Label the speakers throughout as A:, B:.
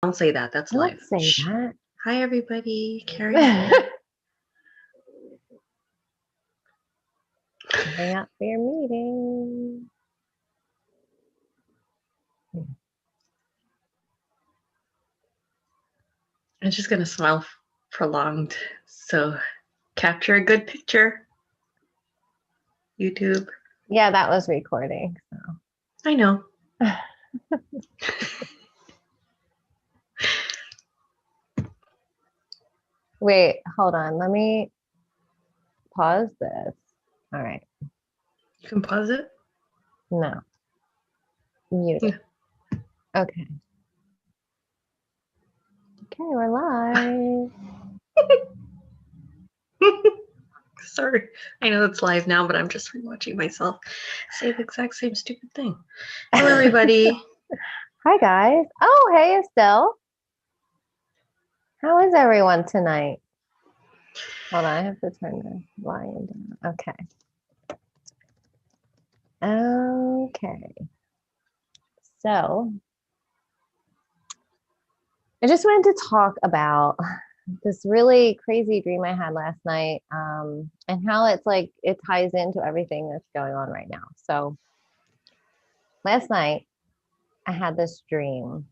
A: Don't say that. That's
B: Don't
A: live.
B: say
A: Shh.
B: that.
A: Hi, everybody. Carry on.
B: Hang out for your meeting.
A: I'm just going to smile prolonged. So capture a good picture. YouTube.
B: Yeah, that was recording. So.
A: I know.
B: Wait, hold on. Let me pause this. All right.
A: You can pause it.
B: No. Mute it. Okay. Okay, we're live.
A: Sorry. I know it's live now, but I'm just rewatching myself say the exact same stupid thing. Hello, everybody.
B: Hi, guys. Oh, hey, Estelle. How is everyone tonight? Hold on, I have to turn the volume down. Okay. Okay. So, I just wanted to talk about this really crazy dream I had last night, and how it's like it ties into everything that's going on right now. So, last night I had this dream,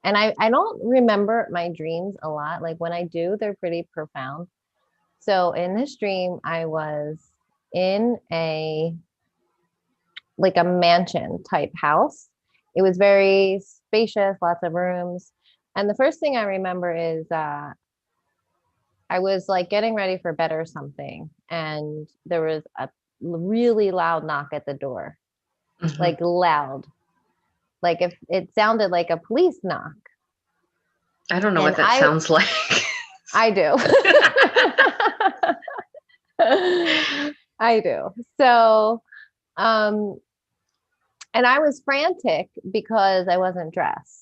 B: and I don't remember my dreams a lot. Like when I do, they're pretty profound. So in this dream, I was in a mansion type house. It was very spacious, lots of rooms. And the first thing I remember is I was like getting ready for bed or something, and there was a really loud knock at the door, like loud, like if it sounded like a police knock.
A: I don't know what that sounds like.
B: I do. I do. So, and I was frantic because I wasn't dressed.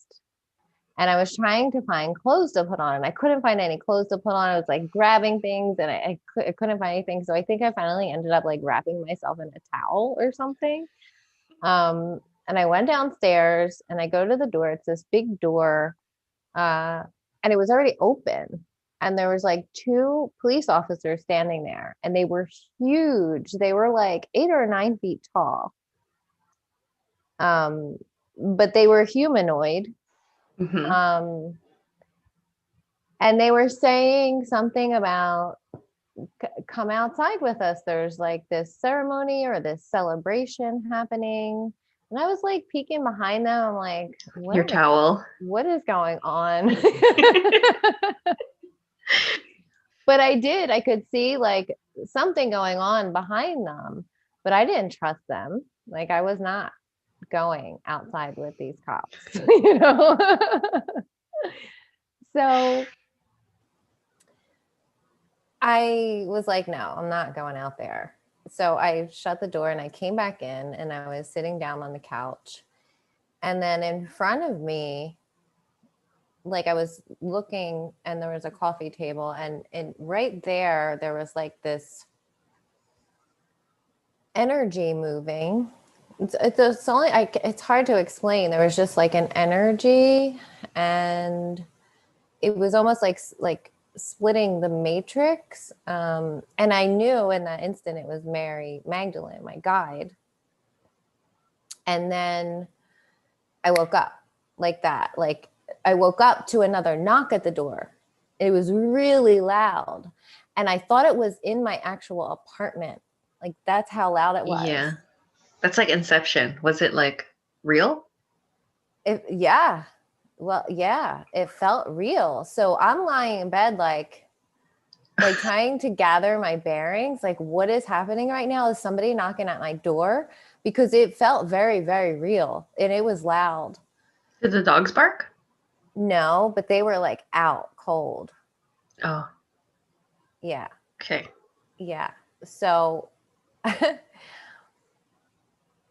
B: And I was trying to find clothes to put on, and I couldn't find any clothes to put on. I was like grabbing things, and I couldn't find anything. So I think I finally ended up like wrapping myself in a towel or something. And I went downstairs, and I go to the door. It's this big door, and it was already open. And there was like 2 police officers standing there, and they were huge. They were like 8 or 9 feet tall. But they were humanoid. And they were saying something about come outside with us. There's like this ceremony or this celebration happening. And I was like peeking behind them. I'm like,
A: your towel.
B: What is going on? But I could see like something going on behind them, but I didn't trust them. Like I was not going outside with these cops, you know? So I was like, no, I'm not going out there. So I shut the door and I came back in, and I was sitting down on the couch. And then in front of me, like I was looking, and there was a coffee table, and right there was like this energy moving. It's only it's hard to explain. There was just like an energy, and it was almost like splitting the matrix. And I knew in that instant it was Mary Magdalene, my guide. And then I woke up like that. Like I woke up to another knock at the door. It was really loud. And I thought it was in my actual apartment. Like that's how loud it was.
A: Yeah. That's like Inception. Was it like real?
B: Yeah. Well, yeah, it felt real. So I'm lying in bed, like trying to gather my bearings. Like, what is happening right now? Is somebody knocking at my door? Because it felt very, very real, and it was loud.
A: Did the dogs bark?
B: No, but they were like out cold.
A: Oh.
B: Yeah.
A: Okay.
B: Yeah. So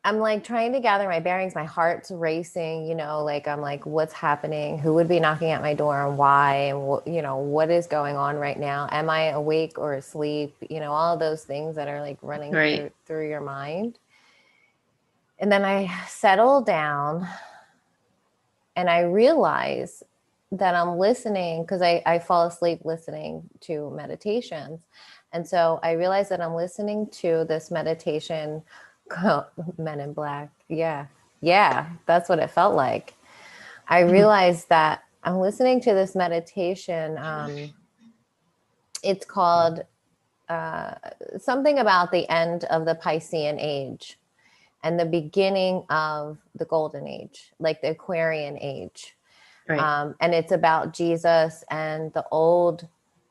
B: I'm like trying to gather my bearings. My heart's racing, you know, like I'm like, what's happening? Who would be knocking at my door, and why? And you know, what is going on right now? Am I awake or asleep? You know, all of those things that are like running through your mind. And then I settle down, and I realize that I'm listening, because I fall asleep listening to meditations. And so I realized that I'm listening to this meditation called Men in Black. Yeah. Yeah. That's what it felt like. I realized that I'm listening to this meditation. It's called something about the end of the Picean Age and the beginning of the Golden Age, like the Aquarian Age.
A: Right.
B: And it's about Jesus and the old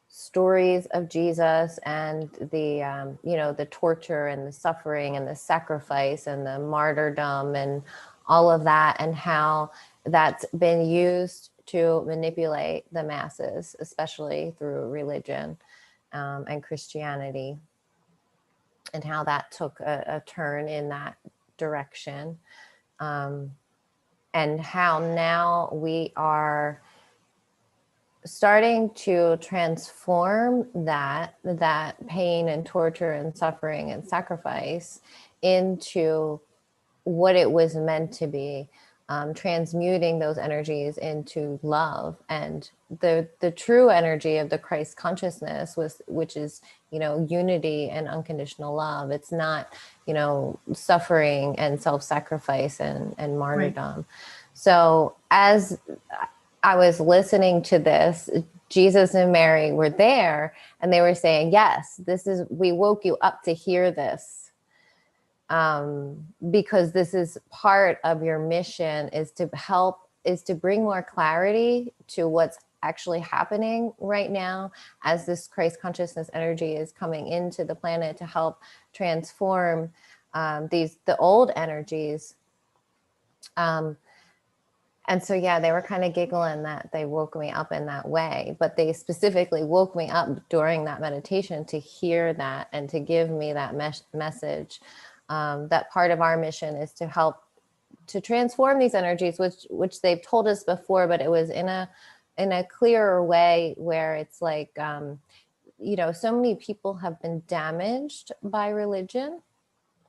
B: stories of Jesus and the, the torture and the suffering and the sacrifice and the martyrdom and all of that, and how that's been used to manipulate the masses, especially through religion and Christianity, and how that took a turn in that direction. And how now we are starting to transform that pain and torture and suffering and sacrifice into what it was meant to be, transmuting those energies into love and the true energy of the Christ consciousness, which is, unity and unconditional love. It's not, suffering and self-sacrifice and martyrdom. Right. So as I was listening to this, Jesus and Mary were there, and they were saying, yes, we woke you up to hear this. Because this is part of your mission, is to bring more clarity to what's actually happening right now as this Christ consciousness energy is coming into the planet to help transform the old energies. And so, yeah, they were kind of giggling that they woke me up in that way, but they specifically woke me up during that meditation to hear that and to give me that message. That part of our mission is to help to transform these energies, which they've told us before, but it was in a clearer way, where it's like, so many people have been damaged by religion.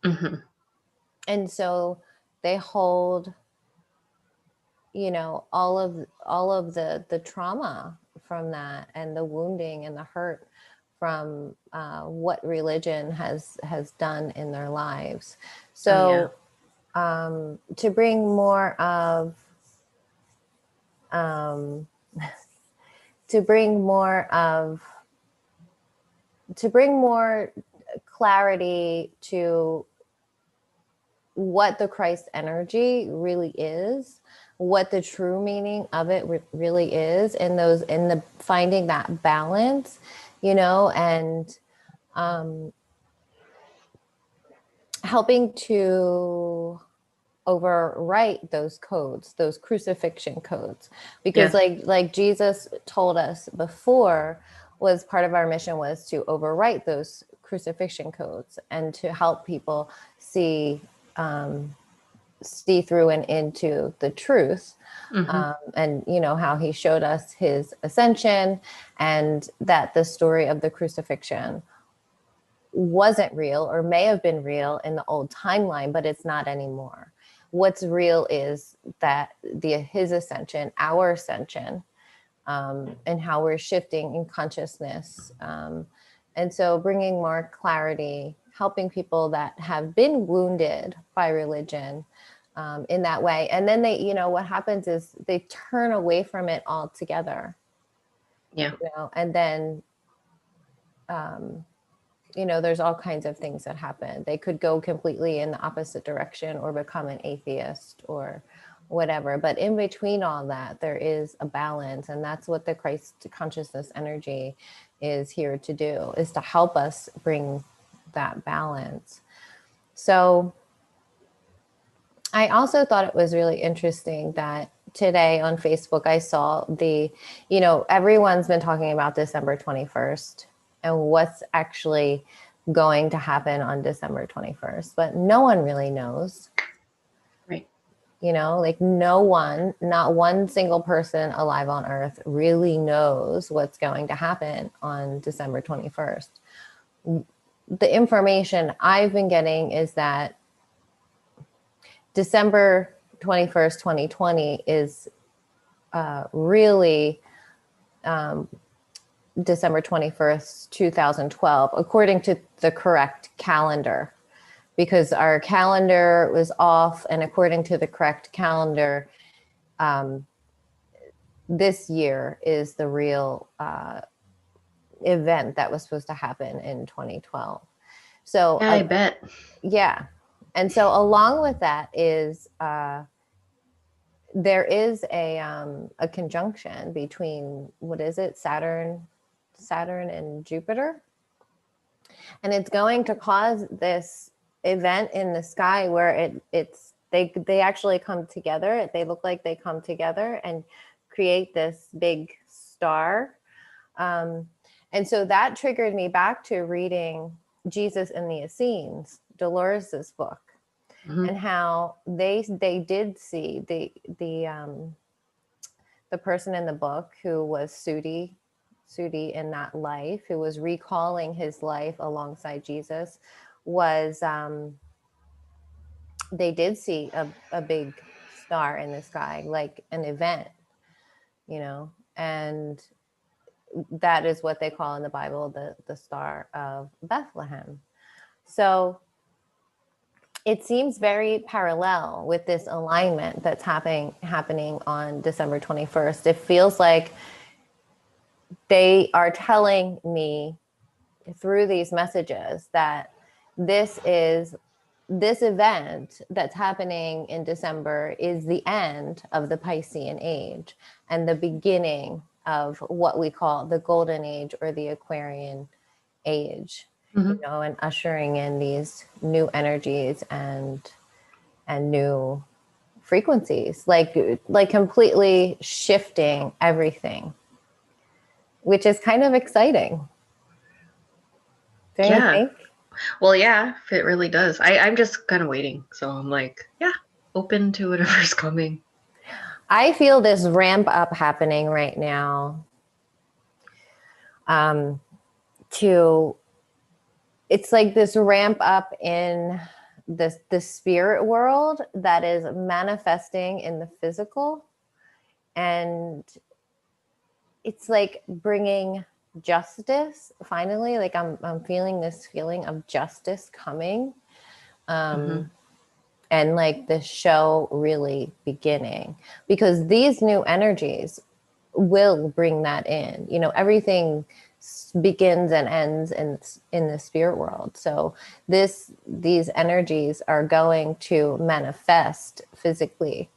A: Mm-hmm.
B: And so they hold, all of the trauma from that, and the wounding and the hurt from what religion has done in their lives. So to bring more of to bring more clarity to what the Christ energy really is, what the true meaning of it really is, in the finding that balance, and helping to overwrite those codes, those crucifixion codes, because like Jesus told us before, was part of our mission was to overwrite those crucifixion codes and to help people see through and into the truth. And how he showed us his ascension, and that the story of the crucifixion wasn't real, or may have been real in the old timeline, but it's not anymore. What's real is that his ascension, our ascension, and how we're shifting in consciousness. And so bringing more clarity, helping people that have been wounded by religion in that way. And then they, what happens is they turn away from it altogether.
A: Yeah.
B: And then, there's all kinds of things that happen. They could go completely in the opposite direction, or become an atheist, or whatever. But in between all that, there is a balance. And that's what the Christ consciousness energy is here to do, is to help us bring that balance. So I also thought it was really interesting that today on Facebook, I saw everyone's been talking about December 21st and what's actually going to happen on December 21st, but no one really knows.
A: Right.
B: Like not one single person alive on earth really knows what's going to happen on December 21st. The information I've been getting is that December 21st, 2020 is really December 21st, 2012, according to the correct calendar, because our calendar was off. And according to the correct calendar, this year is the real event that was supposed to happen in 2012. So
A: Yeah, I bet.
B: yeah. And so along with that is there is a conjunction between, what is it, Saturn and Jupiter, and it's going to cause this event in the sky where they actually come together. They look like they come together and create this big star. And so that triggered me back to reading Jesus and the Essenes, Dolores's book, and how they did see the person in the book who was Sudi in that life, who was recalling his life alongside Jesus, was they did see a big star in the sky, like an event, and that is what they call in the Bible the Star of Bethlehem. So it seems very parallel with this alignment that's happening on December 21st. It feels like they are telling me through these messages that this event that's happening in December is the end of the Picean Age and the beginning of what we call the Golden Age or the Aquarian Age, and ushering in these new energies and new frequencies, like completely shifting everything, which is kind of exciting. Don't you think?
A: Well, yeah, it really does. I'm just kind of waiting. So I'm like, yeah, open to whatever's coming.
B: I feel this ramp up happening right now. It's like this ramp up in the spirit world that is manifesting in the physical, and it's like bringing justice finally. Like I'm feeling this feeling of justice coming, and like the show really beginning, because these new energies will bring that in. Everything begins and ends in the spirit world. So these energies are going to manifest physically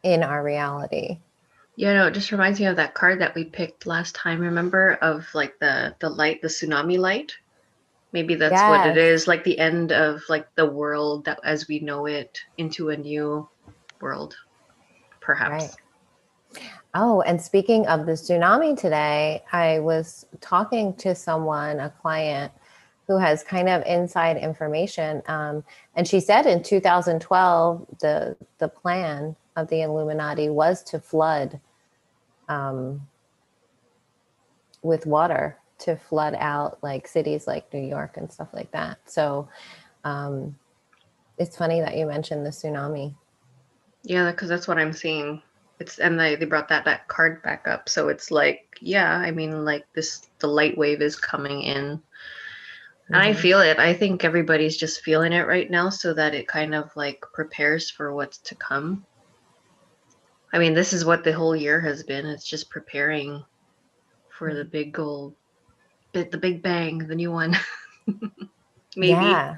B: in our reality.
A: Yeah, no, it just reminds me of that card that we picked last time, remember, of like the light, the tsunami light. Maybe that's what it is, like the end of like the world that as we know it into a new world, perhaps.
B: Right. Oh, and speaking of the tsunami today, I was talking to someone, a client, who has kind of inside information. And she said in 2012, the plan of the Illuminati was to flood with water, to flood out like cities like New York and stuff like that. So it's funny that you mentioned the tsunami.
A: Yeah, because that's what I'm seeing. And they brought that card back up. So it's like, yeah, I mean, like the light wave is coming in. And I feel it. I think everybody's just feeling it right now, so that it kind of like prepares for what's to come. I mean, this is what the whole year has been. It's just preparing for the big bang, the new one. Maybe.
B: Yeah.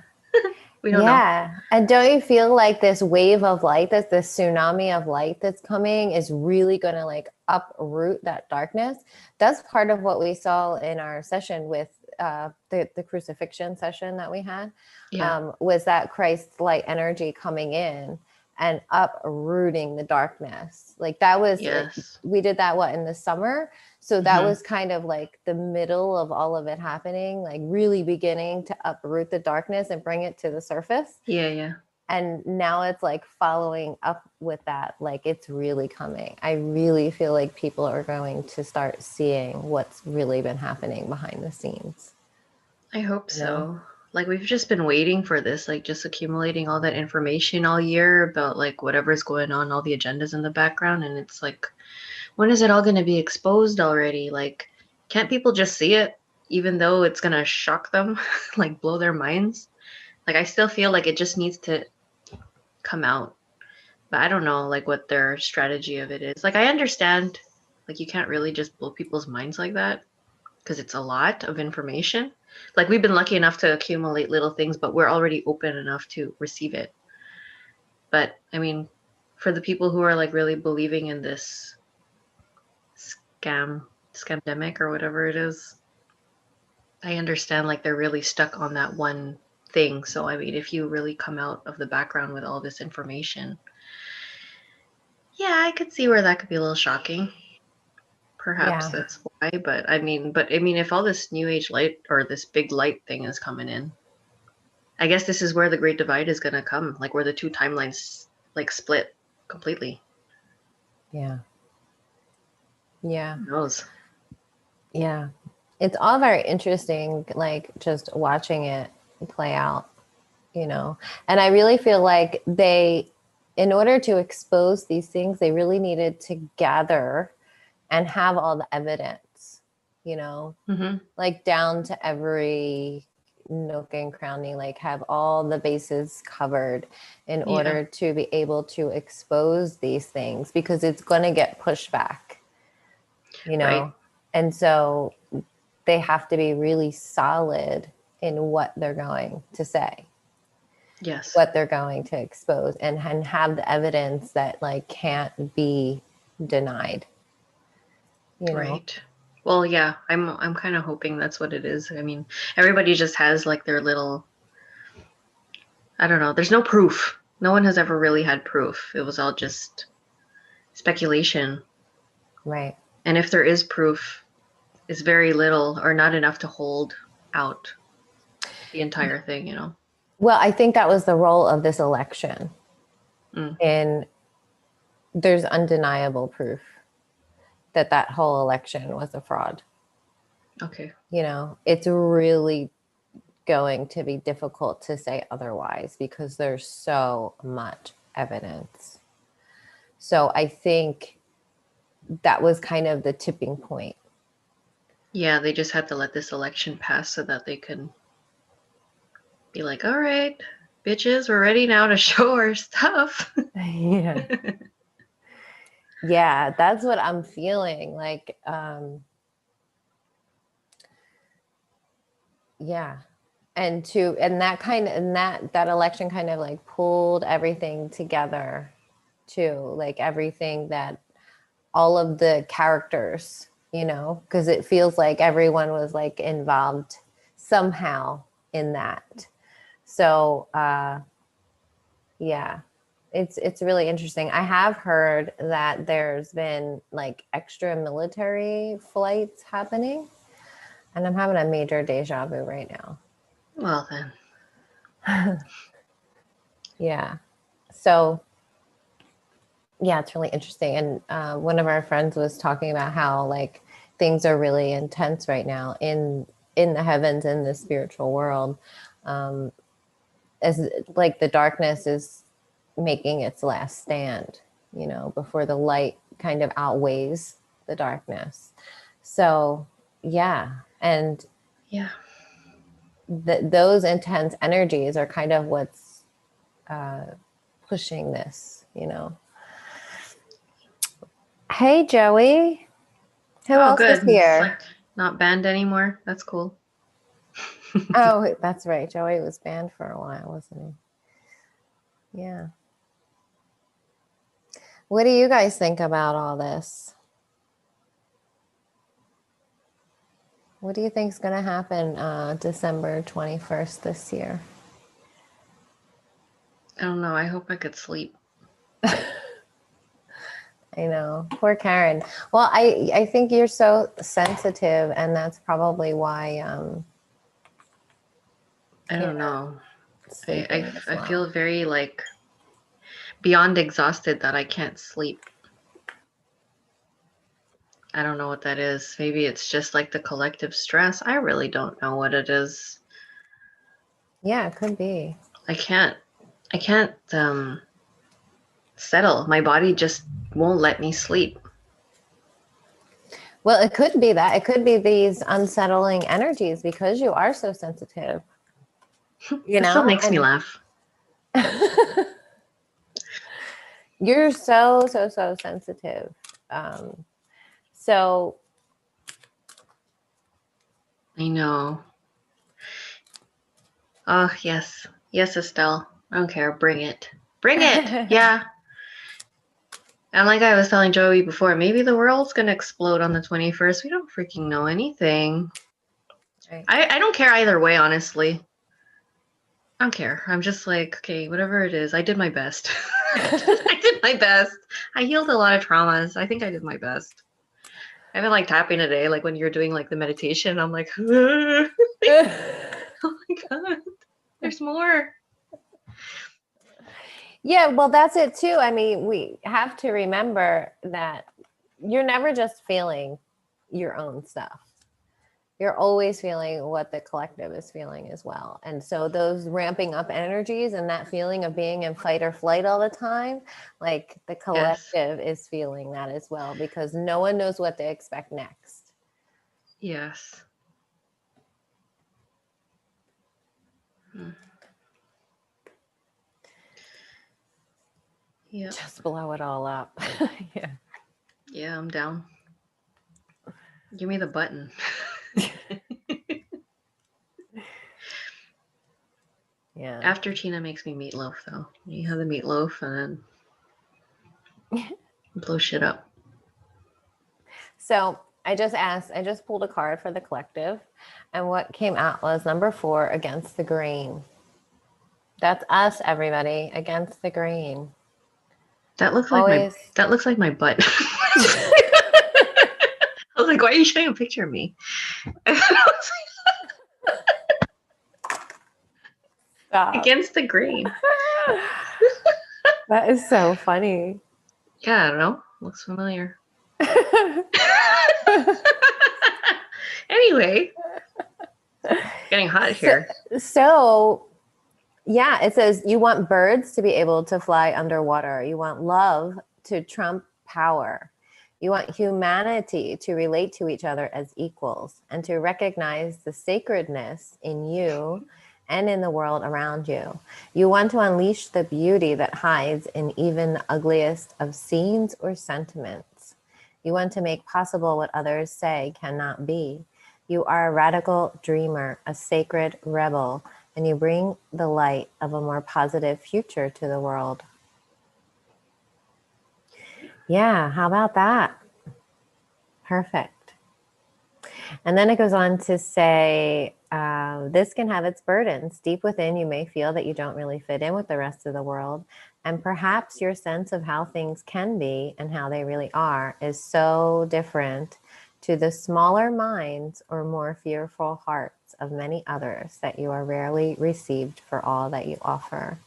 A: We don't know.
B: And don't you feel like this wave of light, this tsunami of light that's coming is really going to like uproot that darkness? That's part of what we saw in our session with the crucifixion session that we had. Was that Christ's light energy coming in and uprooting the darkness. Like that was, like, we did that in the summer. So that was kind of like the middle of all of it happening, like really beginning to uproot the darkness and bring it to the surface.
A: Yeah.
B: And now it's like following up with that, like it's really coming. I really feel like people are going to start seeing what's really been happening behind the scenes.
A: I hope so. like we've just been waiting for this, like just accumulating all that information all year about like whatever's going on, all the agendas in the background. And it's like, when is it all going to be exposed already? Like, can't people just see it, even though it's going to shock them, like blow their minds? Like, I still feel like it just needs to come out. But I don't know, like, what their strategy of it is. Like, I understand, like, you can't really just blow people's minds like that because it's a lot of information. Like, we've been lucky enough to accumulate little things, but we're already open enough to receive it. But, I mean, for the people who are, like, really believing in this scamdemic or whatever it is, I understand, like, they're really stuck on that one thing. So, I mean, if you really come out of the background with all this information, yeah, I could see where that could be a little shocking. Perhaps that's why, but I mean, if all this new age light or this big light thing is coming in, I guess this is where the great divide is going to come, like where the two timelines like split completely.
B: Yeah. Yeah.
A: Who knows?
B: Yeah. It's all very interesting, like just watching it play out, you know. And I really feel like in order to expose these things, they really needed to gather and have all the evidence, you know, like down to every nook and cranny, like have all the bases covered in order to be able to expose these things, because it's going to get pushed back, you know. Right. And so they have to be really solid in what they're going to say. Yes. What they're going to expose and have the evidence that like can't be denied. You know?
A: Right. Well, yeah, I'm kind of hoping that's what it is. I mean, everybody just has like their little, I don't know, there's no proof. No one has ever really had proof. It was all just speculation.
B: Right.
A: And if there is proof, it's very little or not enough to hold out the entire thing, you know?
B: Well, I think that was the role of this election. And there's undeniable proof that whole election was a fraud.
A: Okay.
B: You know, it's really going to be difficult to say otherwise because there's so much evidence. So I think that was kind of the tipping point.
A: Yeah, they just had to let this election pass so that they could be like, all right, bitches, we're ready now to show our stuff.
B: Yeah. Yeah, that's what I'm feeling. Like, yeah. And that election kind of like pulled everything together too, like everything that all of the characters, you know, because it feels like everyone was like involved somehow in that. So, yeah, it's really interesting. I have heard that there's been like extra military flights happening, and I'm having a major deja vu right now.
A: Well, then.
B: Yeah. So, yeah, it's really interesting. And one of our friends was talking about how like things are really intense right now in the heavens, in the spiritual world, as like the darkness is making its last stand, you know, before the light kind of outweighs the darkness. So, yeah. And
A: yeah,
B: those intense energies are kind of what's pushing this, you know. Hey, Joey. Who else
A: good.
B: is here?
A: It's like not banned anymore. That's cool.
B: Oh, that's right. Joey was banned for a while, wasn't he? Yeah. What do you guys think about all this? What do you think is going to happen December 21st this year?
A: I don't know. I hope I could sleep.
B: I know. Poor Karen. Well, I think you're so sensitive, and that's probably why
A: I don't know. I feel very like beyond exhausted that I can't sleep. I don't know what that is. Maybe it's just like the collective stress. I really don't know what it is.
B: Yeah, it could be.
A: I can't settle. My body just won't let me sleep.
B: Well, it could be that. It could be these unsettling energies because you are so sensitive. You
A: It still
B: know?
A: makes me laugh.
B: You're so sensitive. So
A: I know. Oh, yes. Yes, Estelle. I don't care. Bring it. Bring it. Yeah. And like I was telling Joey before, maybe the world's going to explode on the 21st. We don't freaking know anything.
B: right.
A: I don't care either way, honestly. I don't care. I'm just like, okay, whatever it is, I did my best. I did my best. I healed a lot of traumas. I think I did my best. I've been like tapping today, like when you're doing like the meditation, I'm like, oh my God, there's more.
B: Yeah, well, that's it too. I mean, we have to remember that you're never just feeling your own stuff. You're always feeling what the collective is feeling as well. And so those ramping up energies and that feeling of being in fight or flight all the time, like the collective is feeling that as well, because no one knows what to expect next.
A: Yes. Yeah.
B: Just blow it all up. Yeah.
A: Yeah, I'm down. Give me the button.
B: Yeah.
A: After Tena makes me meatloaf, though. You have the meatloaf and then blow shit up.
B: So I just pulled a card for the collective, and what came out was number 4, against the grain. That's us, everybody, against the grain.
A: That looks like my butt. I was like, why are you showing a picture of me? Against the grain.
B: That is so funny.
A: Yeah, I don't know. Looks familiar. Anyway, getting hot here.
B: So, yeah, it says you want birds to be able to fly underwater. You want love to trump power. You want humanity to relate to each other as equals and to recognize the sacredness in you and in the world around you. You want to unleash the beauty that hides in even the ugliest of scenes or sentiments. You want to make possible what others say cannot be. You are a radical dreamer, a sacred rebel, and you bring the light of a more positive future to the world. Yeah, how about that? Perfect. And then it goes on to say, this can have its burdens. Deep within, you may feel that you don't really fit in with the rest of the world. And perhaps your sense of how things can be and how they really are is so different to the smaller minds or more fearful hearts of many others that you are rarely received for all that you offer.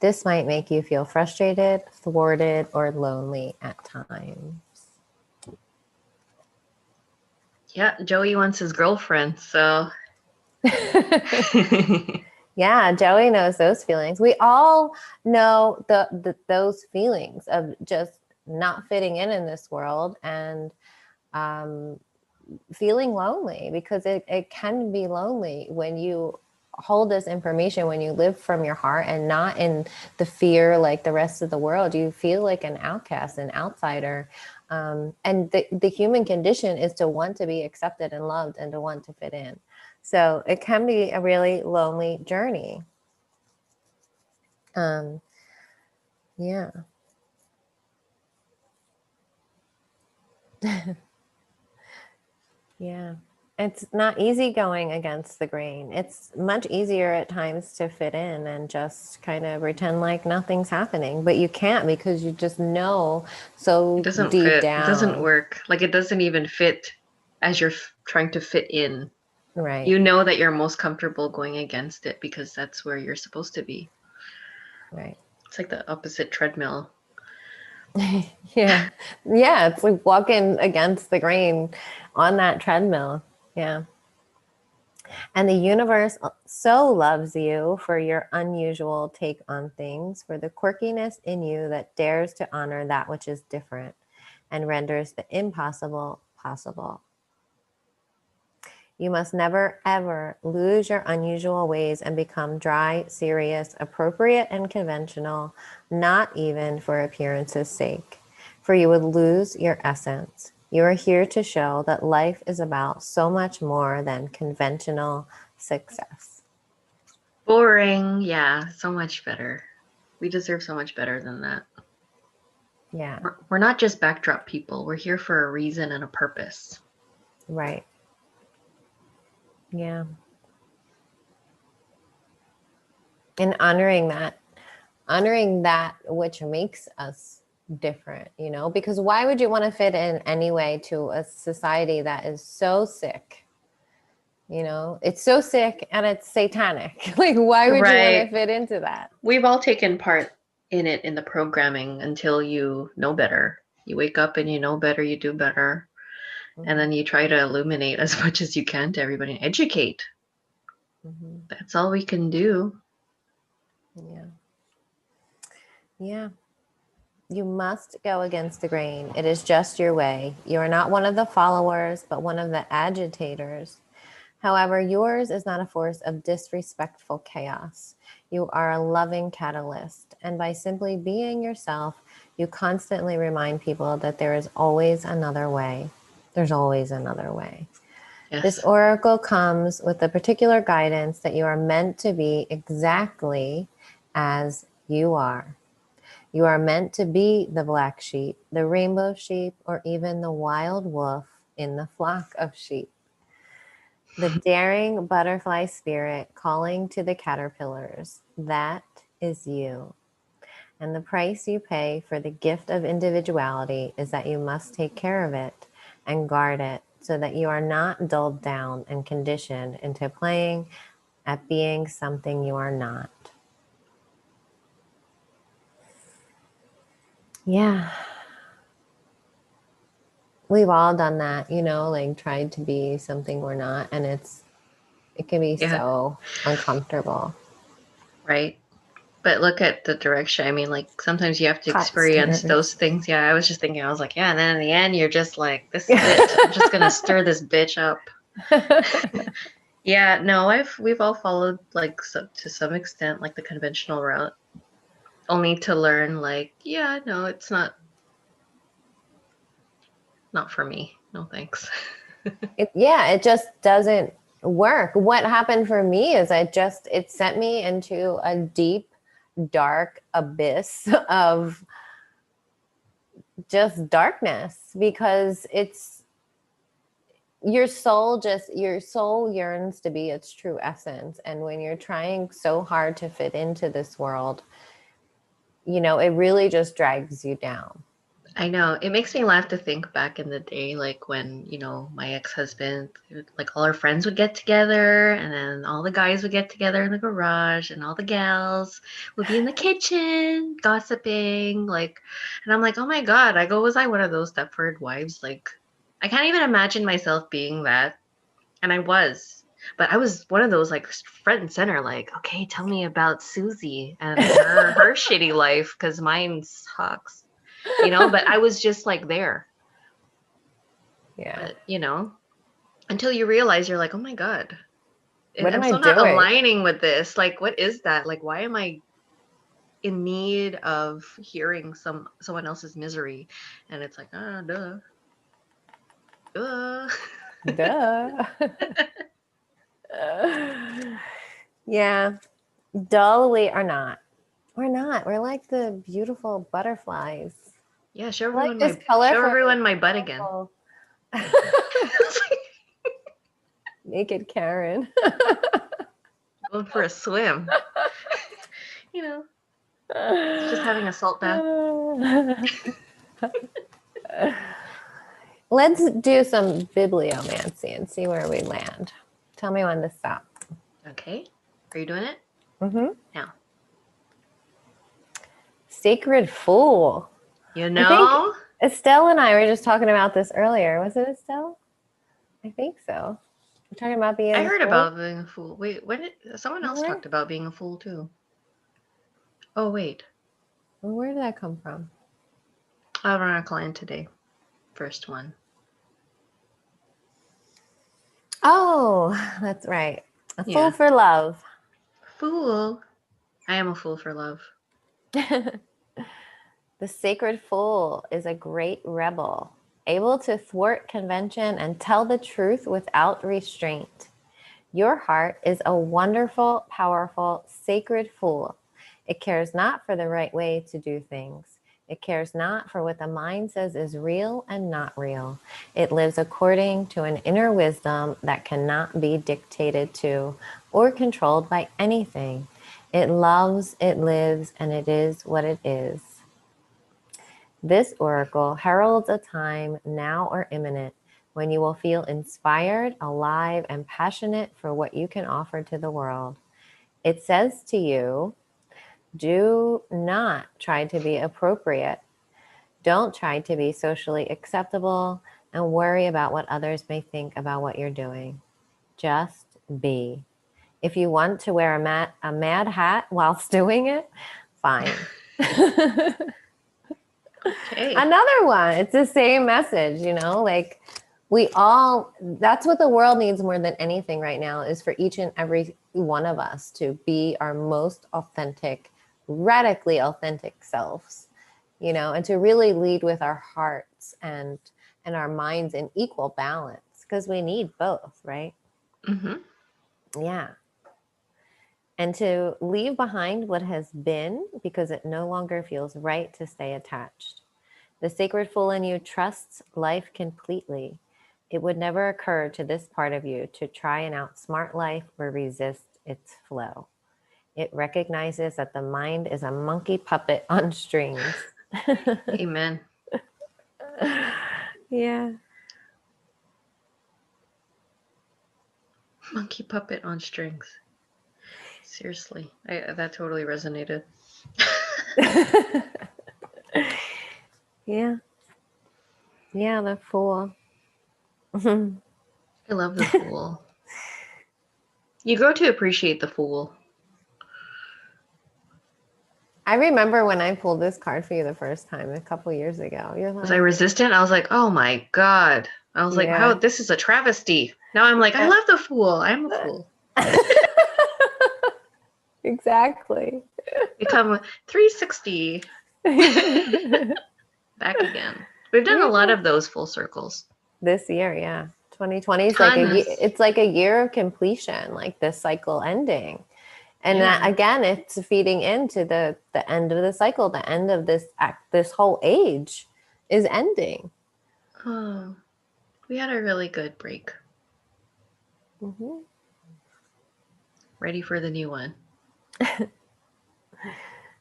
B: This might make you feel frustrated, thwarted, or lonely at times.
A: Yeah, Joey wants his girlfriend, so.
B: Yeah, Joey knows those feelings. We all know those feelings of just not fitting in this world and feeling lonely, because it can be lonely when you hold this information, when you live from your heart and not in the fear like the rest of the world. You feel like an outcast, an outsider. And the human condition is to want to be accepted and loved and to want to fit in. So it can be a really lonely journey. Yeah. Yeah. It's not easy going against the grain. It's much easier at times to fit in and just kind of pretend like nothing's happening, but you can't, because you just know so
A: it doesn't
B: deep
A: fit.
B: down.
A: It doesn't work. Like, it doesn't even fit as you're trying to fit in.
B: Right.
A: You know that you're most comfortable going against it because that's where you're supposed to be.
B: Right.
A: It's like the opposite treadmill.
B: Yeah. Yeah. It's like walking against the grain on that treadmill. Yeah. And the universe so loves you for your unusual take on things, for the quirkiness in you that dares to honor that which is different and renders the impossible possible. You must never, ever lose your unusual ways and become dry, serious, appropriate, and conventional, not even for appearance's sake, for you would lose your essence. You are here to show that life is about so much more than conventional success.
A: Boring. Yeah, so much better. We deserve so much better than that.
B: Yeah.
A: We're not just backdrop people. We're here for a reason and a purpose.
B: Right. Yeah. And honoring that which makes us different, you know, because why would you want to fit in anyway to a society that is so sick? You know, it's so sick and it's satanic. Like, why would you want to fit into that?
A: We've all taken part in it in the programming until you know better. You wake up and you know better, you do better. Mm-hmm. And then you try to illuminate as much as you can to everybody and educate. Mm-hmm. That's all we can do.
B: Yeah. Yeah. You must go against the grain. It is just your way. You are not one of the followers, but one of the agitators. However, yours is not a force of disrespectful chaos. You are a loving catalyst. And by simply being yourself, you constantly remind people that there is always another way. There's always another way. Yes. This oracle comes with the particular guidance that you are meant to be exactly as you are. You are meant to be the black sheep, the rainbow sheep, or even the wild wolf in the flock of sheep. The daring butterfly spirit calling to the caterpillars. That is you. And the price you pay for the gift of individuality is that you must take care of it and guard it so that you are not dulled down and conditioned into playing at being something you are not. Yeah. We've all done that, you know, like tried to be something we're not, and it can be so uncomfortable.
A: Right. But look at the direction. I mean, like sometimes you have to experience those things. Yeah, I was just thinking, I was like, yeah, and then in the end, you're just like, this bitch, I'm just gonna stir this bitch up. Yeah, no, we've all followed like to some extent, like the conventional route, only to learn, like, yeah, no, it's not for me. No thanks.
B: It just doesn't work. What happened for me is it sent me into a deep, dark abyss of just darkness, because your soul yearns to be its true essence. And when you're trying so hard to fit into this world, you know, it really just drags you down.
A: I know. It makes me laugh to think back in the day, like when, you know, my ex-husband, like all our friends would get together, and then all the guys would get together in the garage, and all the gals would be in the kitchen gossiping, like, and I'm like, oh my God, was I one of those Stepford wives? Like, I can't even imagine myself being that. And I was. But I was one of those, like, front and center, like, okay, tell me about Susie and her shitty life, because mine sucks. You know, but I was just like there.
B: Yeah.
A: But, you know, until you realize you're like, oh my God,
B: what am I
A: not aligning with this. Like, what is that? Like, why am I in need of hearing someone else's misery? And it's like, duh.
B: Yeah. Dull we are not. We're not. We're like the beautiful butterflies.
A: Yeah, show everyone my butt again.
B: Naked Karen.
A: Going for a swim. You know, just having a salt bath.
B: Let's do some bibliomancy and see where we land. Tell me when to stop.
A: Okay. Are you doing it?
B: Mm-hmm.
A: Now.
B: Sacred Fool.
A: You know?
B: Estelle and I were just talking about this earlier. Was it Estelle? I think so. We're talking about being
A: I
B: a
A: heard
B: fool.
A: about being a fool. Wait, when did someone else
B: Where?
A: talked about being a fool too? Oh wait,
B: Well, where did that come from?
A: I run a client today. First one.
B: Oh, that's right. A fool
A: Yeah.
B: for love.
A: Fool. I am a fool for love.
B: The sacred fool is a great rebel, able to thwart convention and tell the truth without restraint. Your heart is a wonderful, powerful, sacred fool. It cares not for the right way to do things. It cares not for what the mind says is real and not real. It lives according to an inner wisdom that cannot be dictated to or controlled by anything. It loves, it lives, and it is what it is. This oracle heralds a time now or imminent when you will feel inspired, alive, and passionate for what you can offer to the world. It says to you, do not try to be appropriate. Don't try to be socially acceptable and worry about what others may think about what you're doing. Just be. If you want to wear a mad hat whilst doing it, fine.
A: Okay.
B: Another one. It's the same message, like that's what the world needs more than anything right now, is for each and every one of us to be our most authentic, radically authentic selves, and to really lead with our hearts and our minds in equal balance, because we need both, right?
A: Mm-hmm.
B: Yeah. And to leave behind what has been because it no longer feels right to stay attached. The sacred fool in you trusts life completely. It would never occur to this part of you to try and outsmart life or resist its flow. It recognizes that the mind is a monkey puppet on strings.
A: Amen.
B: Yeah.
A: Monkey puppet on strings. Seriously, that totally resonated.
B: Yeah. Yeah, the fool.
A: I love the fool. You grow to appreciate the fool.
B: I remember when I pulled this card for you the first time a couple years ago. You're
A: Was I
B: like,
A: resistant? I was like, oh my God. I was like,
B: yeah.
A: how this is a travesty. Now I'm like, I love the fool. I'm a fool.
B: Exactly.
A: Become 360. Back again. We've done a lot of those full circles.
B: This year, yeah. 2020 is
A: Tons.
B: it's like a year of completion, like this cycle ending. And that, again, it's feeding into the end of the cycle, the end of this whole age is ending.
A: Oh, we had a really good break.
B: Mm-hmm.
A: Ready for the new one.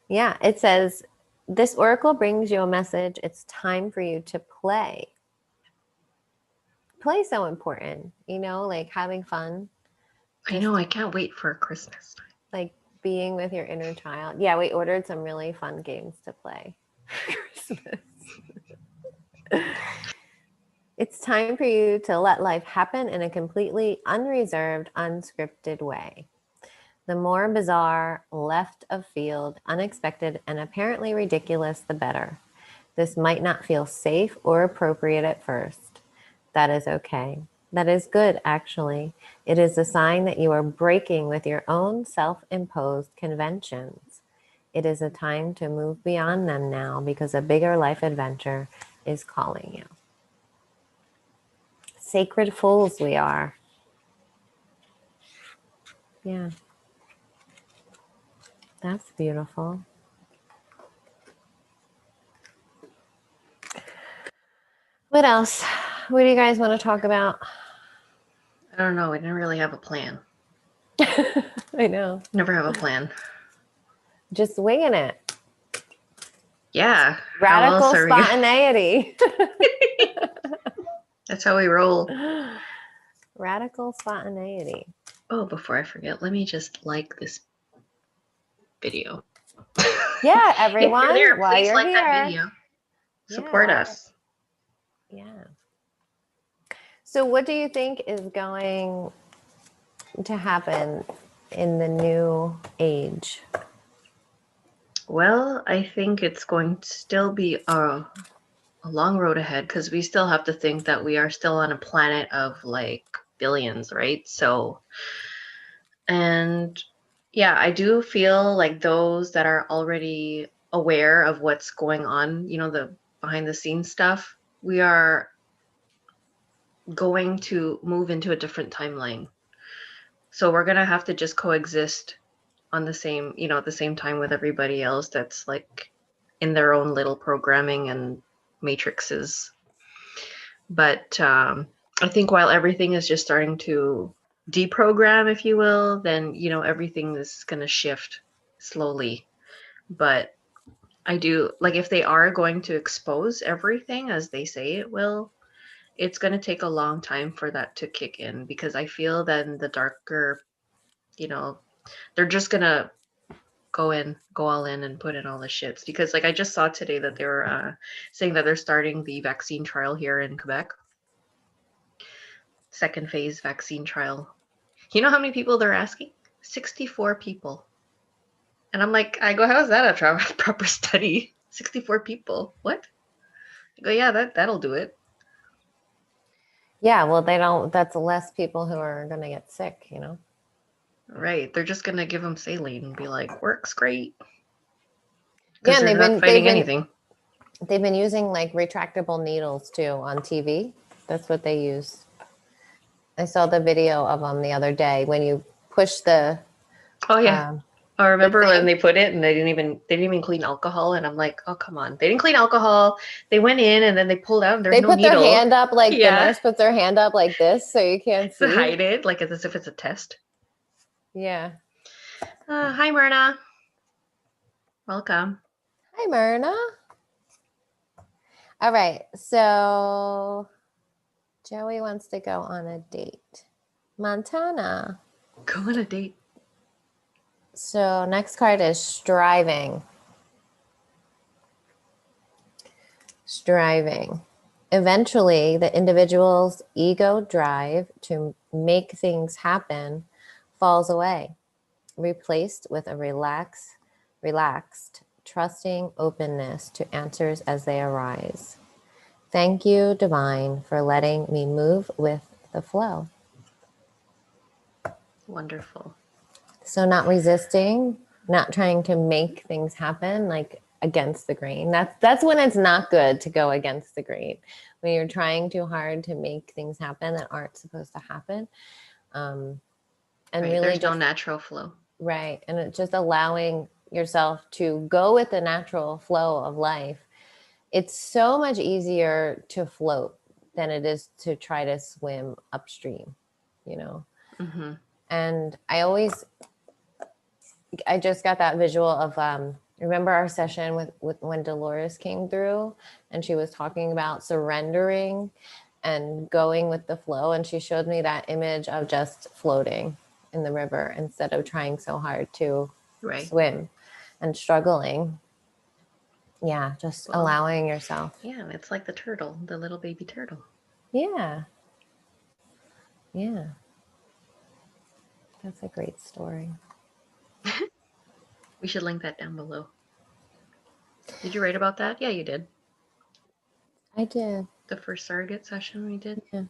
B: Yeah, it says, this oracle brings you a message. It's time for you to play. Play is so important, like having fun.
A: I know, I can't wait for Christmas time.
B: Like being with your inner child. Yeah, we ordered some really fun games to play for Christmas. It's time for you to let life happen in a completely unreserved, unscripted way. The more bizarre, left of field, unexpected, and apparently ridiculous, the better. This might not feel safe or appropriate at first. That is okay. That is good, actually. It is a sign that you are breaking with your own self-imposed conventions. It is a time to move beyond them now, because a bigger life adventure is calling you. Sacred fools we are. Yeah. That's beautiful. What else? What do you guys want to talk about?
A: I don't know. I didn't really have a plan.
B: I know.
A: Never have a plan.
B: Just winging it.
A: Yeah.
B: Radical spontaneity.
A: That's how we roll.
B: Radical spontaneity.
A: Oh, before I forget, let me just like this video.
B: Yeah, everyone.
A: If you're there,
B: while
A: please
B: you're
A: like
B: here.
A: that video. Support us.
B: Yeah. So what do you think is going to happen in the new age?
A: Well, I think it's going to still be a long road ahead because we still have to think that we are still on a planet of like billions, right? So, and yeah, I do feel like those that are already aware of what's going on, the behind the scenes stuff, we are going to move into a different timeline. So we're going to have to just coexist on the same, at the same time with everybody else that's like in their own little programming and matrices. But I think while everything is just starting to deprogram, if you will, then, everything is going to shift slowly. But I do, like, if they are going to expose everything as they say it will, it's going to take a long time for that to kick in because I feel then the darker, they're just going to go all in and put in all the shits because like I just saw today that they were saying that they're starting the vaccine trial here in Quebec. Second phase vaccine trial. You know how many people they're asking? 64 people. And I'm like, I go, how is that a proper study? 64 people. What? I go, yeah, that'll do it.
B: Yeah, well, that's less people who are going to get sick,
A: Right. They're just going to give them saline and be like, works great.
B: Yeah, and
A: they're not fighting anything.
B: They've been using like retractable needles too on TV. That's what they use. I saw the video of them the other day when you push the.
A: Oh yeah. I remember when they put it and they didn't even clean alcohol, and I'm like, oh come on, they didn't clean alcohol. They went in and then they pulled out. And there's no needle.
B: They put their hand up like the nurse puts their hand up like this, so you can't see.
A: To hide it, like as if it's a test.
B: Yeah.
A: Hi Myrna. Welcome.
B: Hi Myrna. All right, so Joey wants to go on a date. Montana.
A: Go on a date.
B: So next card is striving. Striving. Eventually, the individual's ego drive to make things happen falls away, replaced with a relaxed, trusting openness to answers as they arise. Thank you, Divine, for letting me move with the flow.
A: Wonderful.
B: So not resisting, not trying to make things happen like against the grain. That's when it's not good to go against the grain. When you're trying too hard to make things happen that aren't supposed to happen. And
A: right, really there's no natural flow.
B: Right. And it's just allowing yourself to go with the natural flow of life. It's so much easier to float than it is to try to swim upstream,
A: Mm-hmm.
B: And I just got that visual of, remember our session with when Dolores came through and she was talking about surrendering and going with the flow. And she showed me that image of just floating in the river instead of trying so hard to swim and struggling. Yeah, just allowing yourself.
A: Yeah, it's like the turtle, the little baby turtle.
B: Yeah. Yeah. That's a great story.
A: We should link that down below. Did you write about that? Yeah, you did.
B: I did.
A: The first surrogate session we did?
B: Yeah.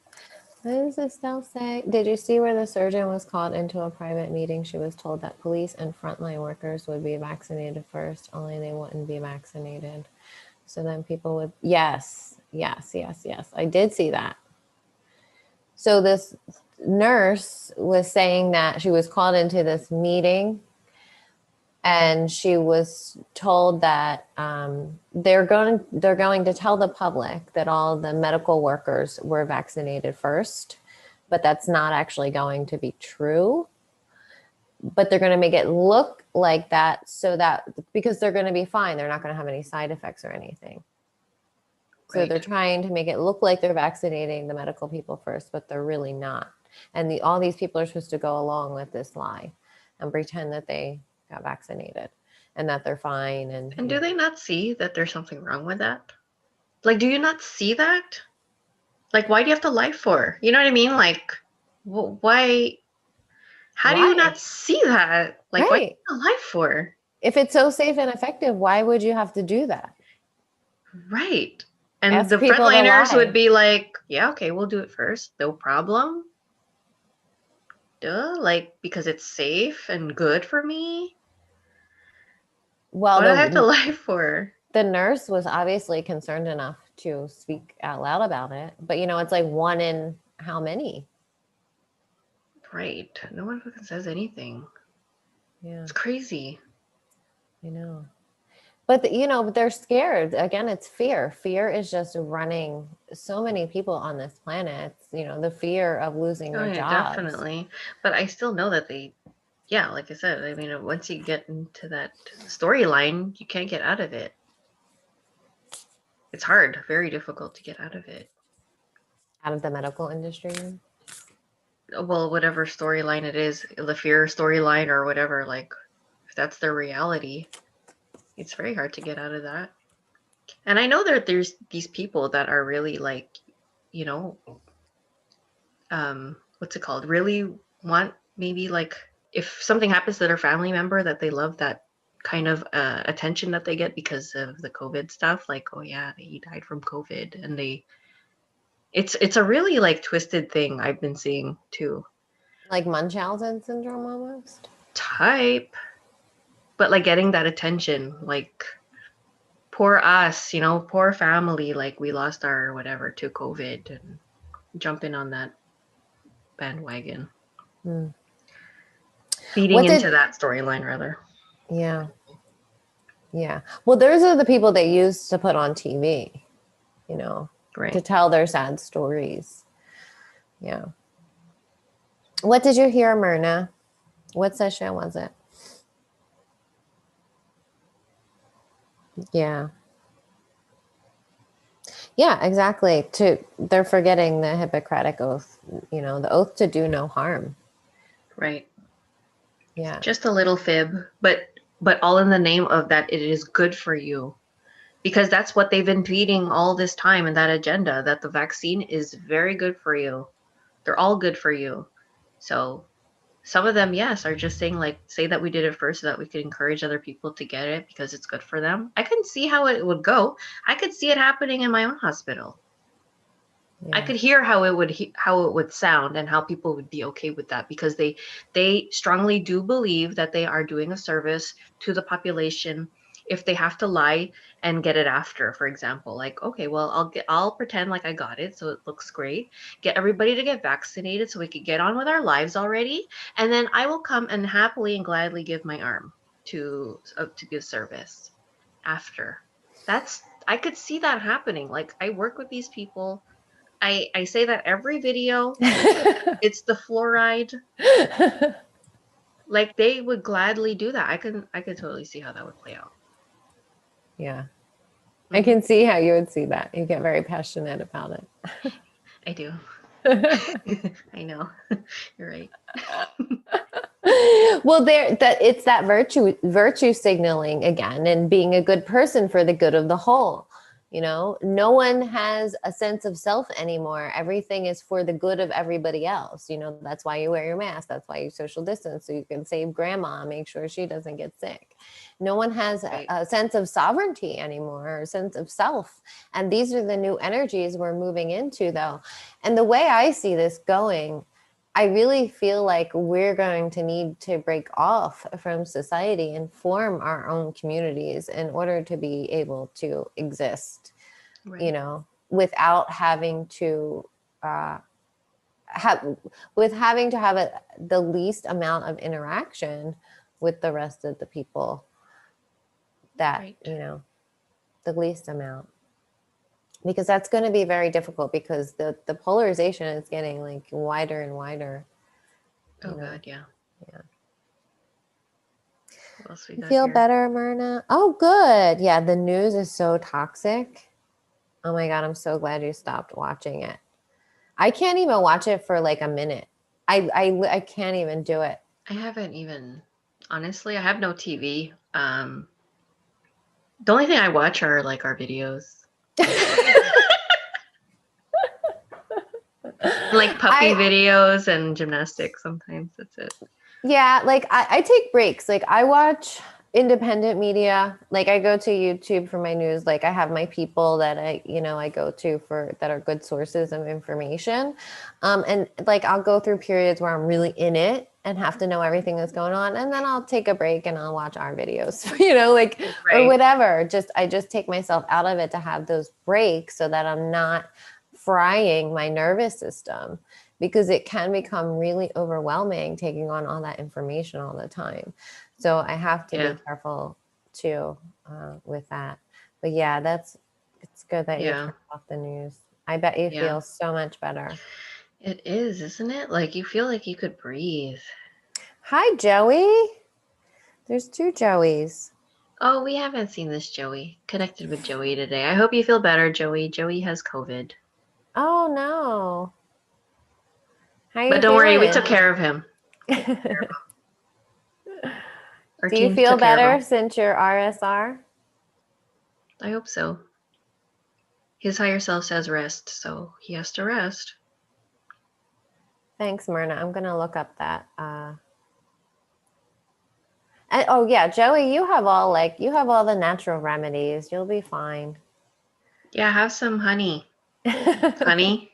B: What does Estelle say? Did you see where the surgeon was called into a private meeting? She was told that police and frontline workers would be vaccinated first, only they wouldn't be vaccinated. So then people would, yes. I did see that. So this nurse was saying that she was called into this meeting and she was told that they're going to tell the public that all the medical workers were vaccinated first, but that's not actually going to be true. But they're going to make it look like that so that because they're going to be fine, they're not going to have any side effects or anything. So they're trying to make it look like they're vaccinating the medical people first, but they're really not. And all these people are supposed to go along with this lie and pretend that they got vaccinated and that they're fine. And
A: do they not see that there's something wrong with that? Like, do you not see that? Like, why do you have to lie for? You know what I mean? Like, why? How do you not see that? Like, what are you alive for?
B: If it's so safe and effective, why would you have to do that?
A: Right. And the frontliners would be like, yeah, okay, we'll do it first. No problem. Duh. Like, because it's safe and good for me.
B: Well,
A: what do I have to lie for?
B: The nurse was obviously concerned enough to speak out loud about it. But, it's like one in how many?
A: Right. No one fucking says anything.
B: Yeah.
A: It's crazy.
B: I know. But, they're scared. Again, it's fear. Fear is just running so many people on this planet. The fear of losing their jobs.
A: Definitely. But I still know that like I said, I mean, once you get into that storyline, you can't get out of it. It's hard, very difficult to get out of it.
B: Out of the medical industry?
A: Well, whatever storyline it is, the fear storyline or whatever, like, if that's their reality, it's very hard to get out of that. And I know that there's these people that are really like, what's it called? Really want maybe like if something happens to their family member that they love, that kind of attention that they get because of the COVID stuff. Like, oh yeah, he died from COVID, and it's a really like twisted thing I've been seeing too.
B: Like Munchausen syndrome almost?
A: Type. But like getting that attention, like poor us, poor family, like we lost our whatever to COVID, and jumping on that bandwagon. Feeding into that storyline rather.
B: Yeah. Yeah. Well, those are the people they use to put on TV,
A: right,
B: to tell their sad stories. Yeah. What did you hear, Myrna? What session was it? Yeah. Yeah, exactly. They're forgetting the Hippocratic Oath, the oath to do no harm.
A: Right.
B: Yeah.
A: Just a little fib, but all in the name of that it is good for you. Because that's what they've been feeding all this time in that agenda, that the vaccine is very good for you. They're all good for you. So some of them, yes, are just saying like, say that we did it first so that we could encourage other people to get it because it's good for them. I can see how it would go. I could see it happening in my own hospital. Yeah. I could hear how it would sound and how people would be okay with that, because they strongly do believe that they are doing a service to the population if they have to lie and get it after, for example, like, okay, well, I'll pretend like I got it, so it looks great. Get everybody to get vaccinated so we could get on with our lives already, and then I will come and happily and gladly give my arm to give service after. I could see that happening. Like, I work with these people. I say that every video. It's the fluoride. Like, they would gladly do that. I could totally see how that would play out.
B: Yeah. I can see how you would see that. You get very passionate about it.
A: I do. I know. You're right.
B: Well, it's that virtue signaling again, and being a good person for the good of the whole. No one has a sense of self anymore. Everything is for the good of everybody else. That's why you wear your mask. That's why you social distance, so you can save grandma and make sure she doesn't get sick. No one has a sense of sovereignty anymore, or a sense of self. And these are the new energies we're moving into, though. And the way I see this going, I really feel like we're going to need to break off from society and form our own communities in order to be able to exist, right. Without having to have the least amount of interaction with the rest of the people. That, right. The least amount. Because that's going to be very difficult, because the polarization is getting like wider and wider.
A: Oh God, yeah.
B: Yeah.
A: What else we
B: you
A: got
B: feel
A: here?
B: Better, Myrna? Oh, good. Yeah, the news is so toxic. Oh my God, I'm so glad you stopped watching it. I can't even watch it for like a minute. I can't even do it.
A: I haven't even, honestly, I have no TV. The only thing I watch are like our videos. Like puppy videos and gymnastics sometimes. That's it.
B: Yeah, like I take breaks. Like I watch independent media. Like I go to YouTube for my news. Like I have my people that I go to for that are good sources of information. And like I'll go through periods where I'm really in it and have to know everything that's going on. And then I'll take a break and I'll watch our videos, like or
A: Right.
B: whatever. I just take myself out of it to have those breaks so that I'm not frying my nervous system, because it can become really overwhelming taking on all that information all the time. So I have to be careful too with that. But yeah, it's good that you turned off the news. I bet you feel so much better.
A: It is, isn't it? Like you feel like you could breathe.
B: Hi, Joey. There's 2 Joeys.
A: Oh, we haven't seen this Joey. Connected with Joey today. I hope you feel better, Joey. Joey has COVID.
B: Oh no. How you
A: But don't worry, we took
B: feeling?
A: care of him. Our
B: Do you
A: team
B: feel
A: took care of
B: better
A: him.
B: since your RSR?
A: I hope so. His higher self says rest, so he has to rest.
B: Thanks, Myrna. I'm gonna look up that. And, oh yeah, Joey, you have all the natural remedies. You'll be fine.
A: Yeah, have some honey. Honey.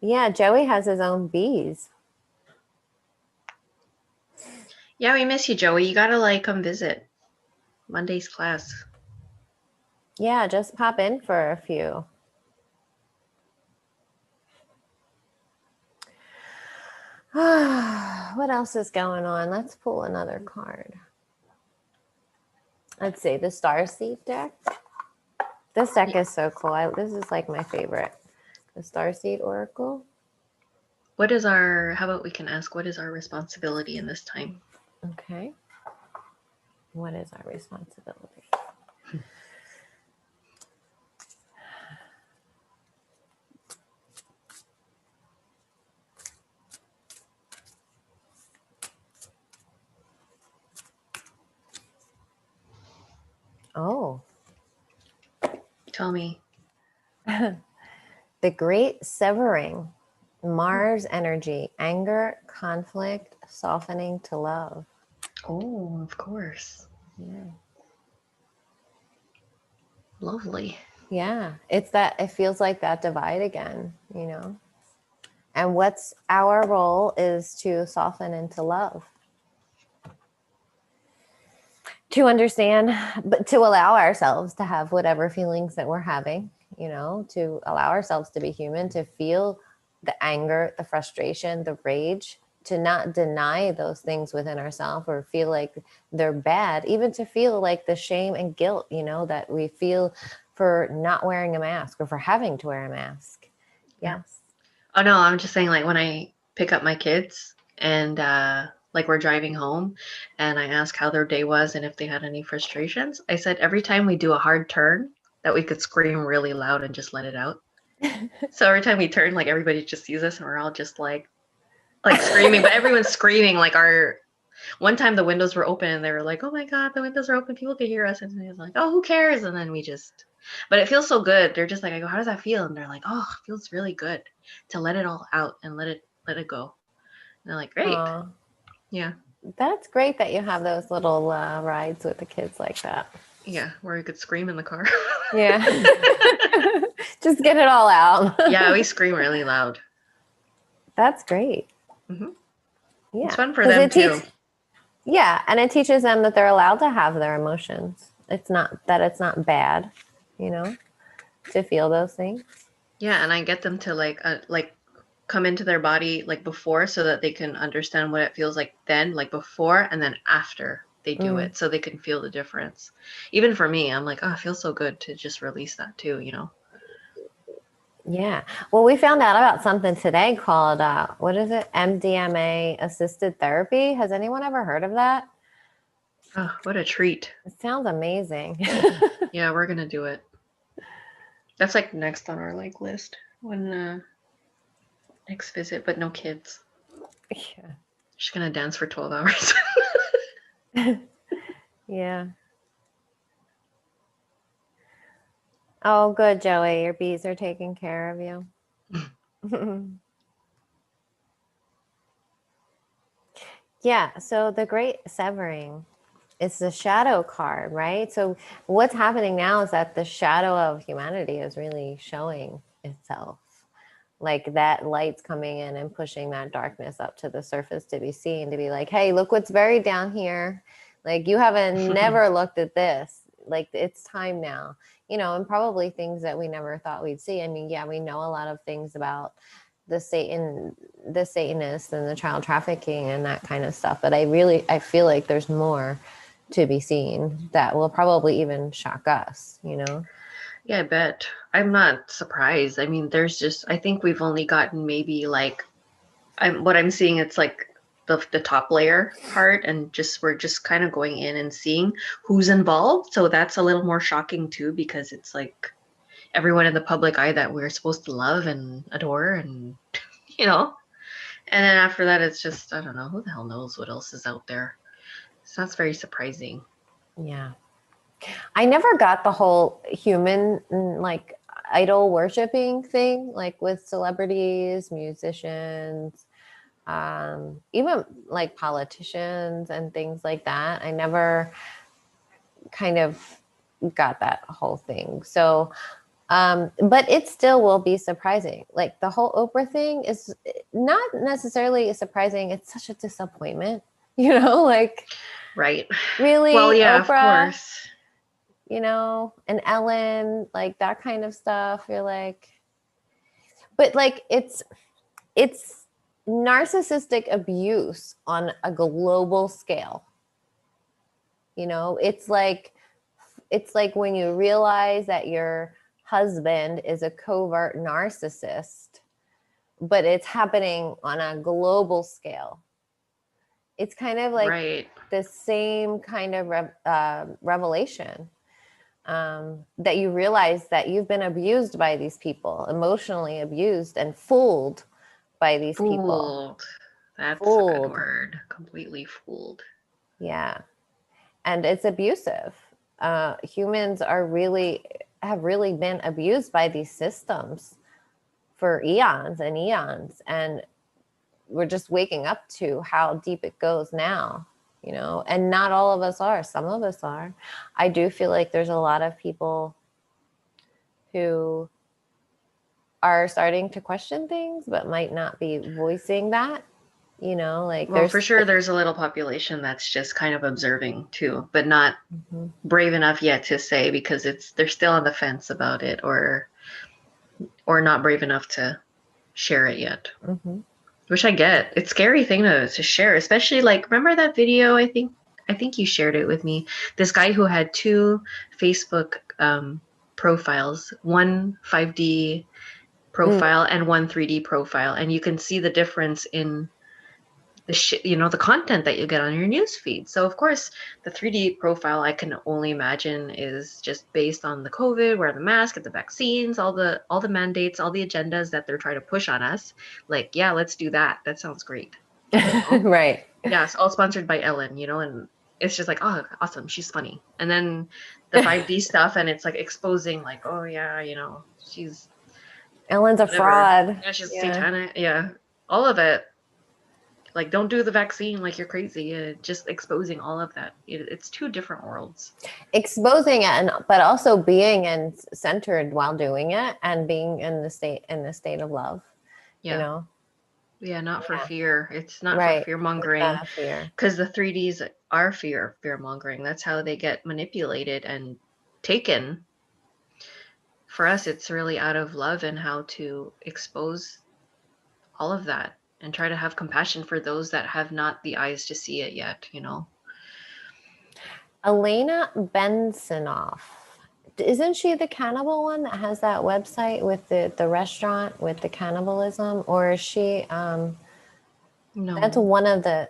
B: Yeah, Joey has his own bees.
A: Yeah, we miss you, Joey. You gotta come visit. Monday's class.
B: Yeah, just pop in for a few. What else is going on? Let's pull another card. Let's see, the Starseed deck. This deck is so cool. This is like my favorite. The Starseed Oracle.
A: How about we can ask, what is our responsibility in this time?
B: Okay. What is our responsibility? Oh.
A: Tell me.
B: The Great Severing. Mars energy, anger, conflict, softening to love.
A: Oh, of course.
B: Yeah.
A: Lovely.
B: Yeah. It feels like that divide again, And what's our role is to soften into love. To understand, but to allow ourselves to have whatever feelings that we're having, to allow ourselves to be human, to feel the anger, the frustration, the rage, to not deny those things within ourselves or feel like they're bad, even to feel like the shame and guilt, that we feel for not wearing a mask or for having to wear a mask. Yes.
A: Oh no, I'm just saying, when I pick up my kids and we're driving home and I ask how their day was and if they had any frustrations, I said every time we do a hard turn that we could scream really loud and just let it out. So every time we turn, everybody just sees us and we're all just like screaming, but everyone's screaming. One time the windows were open and they were like, oh my God, the windows are open. People could hear us. And it was like, oh, who cares? And then but it feels so good. They're just like, I go, how does that feel? And they're like, oh, it feels really good to let it all out and let it go. And they're like, great.
B: Aww.
A: Yeah.
B: That's great that you have those little rides with the kids like that.
A: Yeah, where you could scream in the car.
B: Yeah. Just get it all out.
A: Yeah, we scream really loud.
B: That's great.
A: Mm-hmm.
B: Yeah.
A: It's fun for them too.
B: Yeah, and it teaches them that they're allowed to have their emotions. It's not bad, to feel those things.
A: Yeah, and I get them to come into their body before so that they can understand what it feels like then, before and then after they do it, so they can feel the difference. Even for me, I'm like, oh, it feels so good to just release that too,
B: Yeah. Well, we found out about something today called, what is it? MDMA assisted therapy. Has anyone ever heard of that?
A: Oh, what a treat.
B: It sounds amazing.
A: Yeah, we're going to do it. That's next on our list when next visit, but no kids.
B: Yeah.
A: Just going to dance for 12 hours.
B: Yeah. Oh, good, Joey. Your bees are taking care of you. Yeah. So the great severing, it's the shadow card, right? So what's happening now is that the shadow of humanity is really showing itself. Like that light's coming in and pushing that darkness up to the surface to be seen, to be like, hey, look what's buried down here. Like you haven't never looked at this. Like it's time now, and probably things that we never thought we'd see. I mean, yeah, we know a lot of things about the Satanists and the child trafficking and that kind of stuff. But I feel like there's more to be seen that will probably even shock us,
A: Yeah, I bet. I'm not surprised. I mean, I think we've only gotten maybe like, what I'm seeing, it's like the top layer part, and we're just kind of going in and seeing who's involved. So that's a little more shocking too, because it's like everyone in the public eye that we're supposed to love and adore, and you know. And then after that, it's just, I don't know, who the hell knows what else is out there. So that's very surprising.
B: Yeah. I never got the whole human, like, idol worshiping thing, like with celebrities, musicians, even like politicians and things like that. I never kind of got that whole thing. So, but it still will be surprising. Like the whole Oprah thing is not necessarily surprising. It's such a disappointment, like,
A: Right.
B: really,
A: Well, yeah,
B: Oprah,
A: of course.
B: and Ellen, like that kind of stuff. You're like, but like it's narcissistic abuse on a global scale. It's like when you realize that your husband is a covert narcissist, but it's happening on a global scale. It's kind of like
A: Right.
B: the same kind of revelation, that you realize that you've been abused by these people, emotionally abused and fooled by these people.
A: Fooled. That's a good
B: Fooled.
A: word. Completely fooled.
B: Yeah. And it's abusive. Humans have really been abused by these systems for eons and eons. And we're just waking up to how deep it goes now, and not all of us are. Some of us are. I do feel like there's a lot of people who are starting to question things, but might not be voicing that, like
A: Well, for sure, there's a little population that's just kind of observing too, but not brave enough yet to say, because they're still on the fence about it, or not brave enough to share it yet. Which I get. It's a scary thing to share, especially like, remember that video? I think you shared it with me. This guy who had two Facebook profiles, one 5D profile and one 3D profile, and you can see the difference in the content that you get on your news feed. So of course, the 3D profile, I can only imagine, is just based on the COVID, wear the mask, get the vaccines, all the mandates, all the agendas that they're trying to push on us. Like, yeah, let's do that. That sounds great.
B: Right.
A: Yeah, it's all sponsored by Ellen, and it's just like, oh, awesome, she's funny. And then the 5D stuff, and it's like exposing, like, oh yeah,
B: Ellen's a fraud.
A: Yeah, she's satanic. Yeah, all of it. Like, don't do the vaccine, like you're crazy. Just exposing all of that. It's two different worlds.
B: Exposing it, but also being centered while doing it, and being in the state of love.
A: Yeah. Yeah, not for fear. It's not for fear mongering. Because the 3Ds are fear mongering. That's how they get manipulated and taken. For us, it's really out of love and how to expose all of that and try to have compassion for those that have not the eyes to see it yet,
B: Elena Bensonoff. Isn't she the cannibal one that has that website with the restaurant with the cannibalism? Or is she
A: no.
B: That's one of the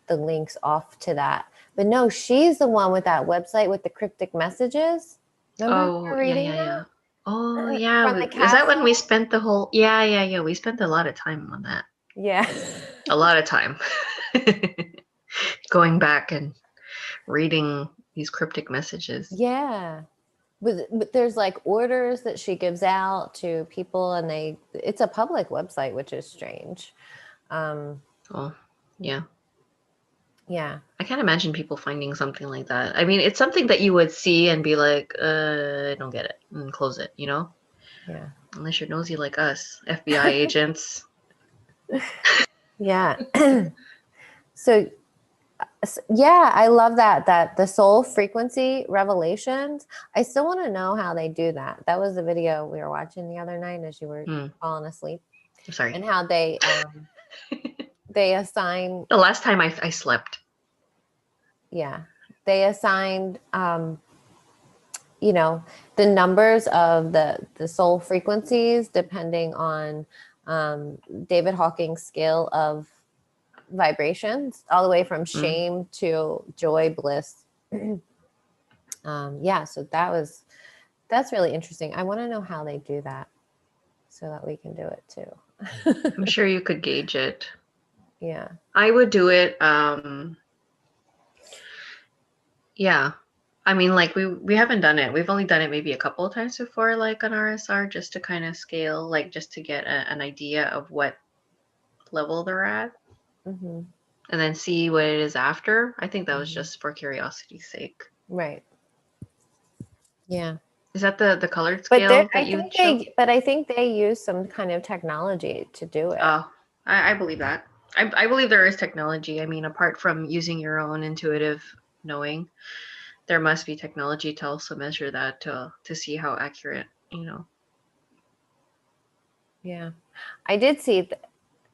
B: links off to that. But no, she's the one with that website with the cryptic messages. Remember reading that?
A: Oh, yeah. Is that when we spent the whole... Yeah. We spent a lot of time on that.
B: Yeah.
A: A lot of time. Going back and reading these cryptic messages.
B: Yeah. But there's like orders that she gives out to people, and it's a public website, which is strange.
A: Oh, yeah.
B: Yeah.
A: I can't imagine people finding something like that. I mean, it's something that you would see and be like, I don't get it, and close it, you know?
B: Yeah.
A: Unless you're nosy like us, FBI agents.
B: Yeah. So yeah, I love that the soul frequency revelations. I still want to know how they do that. That was the video we were watching the other night as you were falling asleep,
A: I'm sorry.
B: and how they assign.
A: The last time I slept.
B: Yeah, they assigned you know, the numbers of the soul frequencies depending on David Hawking's scale of vibrations, all the way from shame to joy, bliss. Yeah, so that's really interesting. I want to know how they do that so that we can do it too.
A: I'm sure you could gauge it.
B: Yeah.
A: I would do it. Yeah. I mean, like we haven't done it. We've only done it maybe a couple of times before, like on RSR, just to kind of scale, like just to get an idea of what level they're at,
B: Mm-hmm.
A: and then see what it is after. I think that was just for curiosity's sake.
B: Right. Yeah.
A: Is that the colored scale that you show?
B: But I think they use some kind of technology to do it.
A: Oh, I believe that. I believe there is technology. I mean, apart from using your own intuitive knowing, there must be technology to also measure that to see how accurate, you know.
B: Yeah. I did see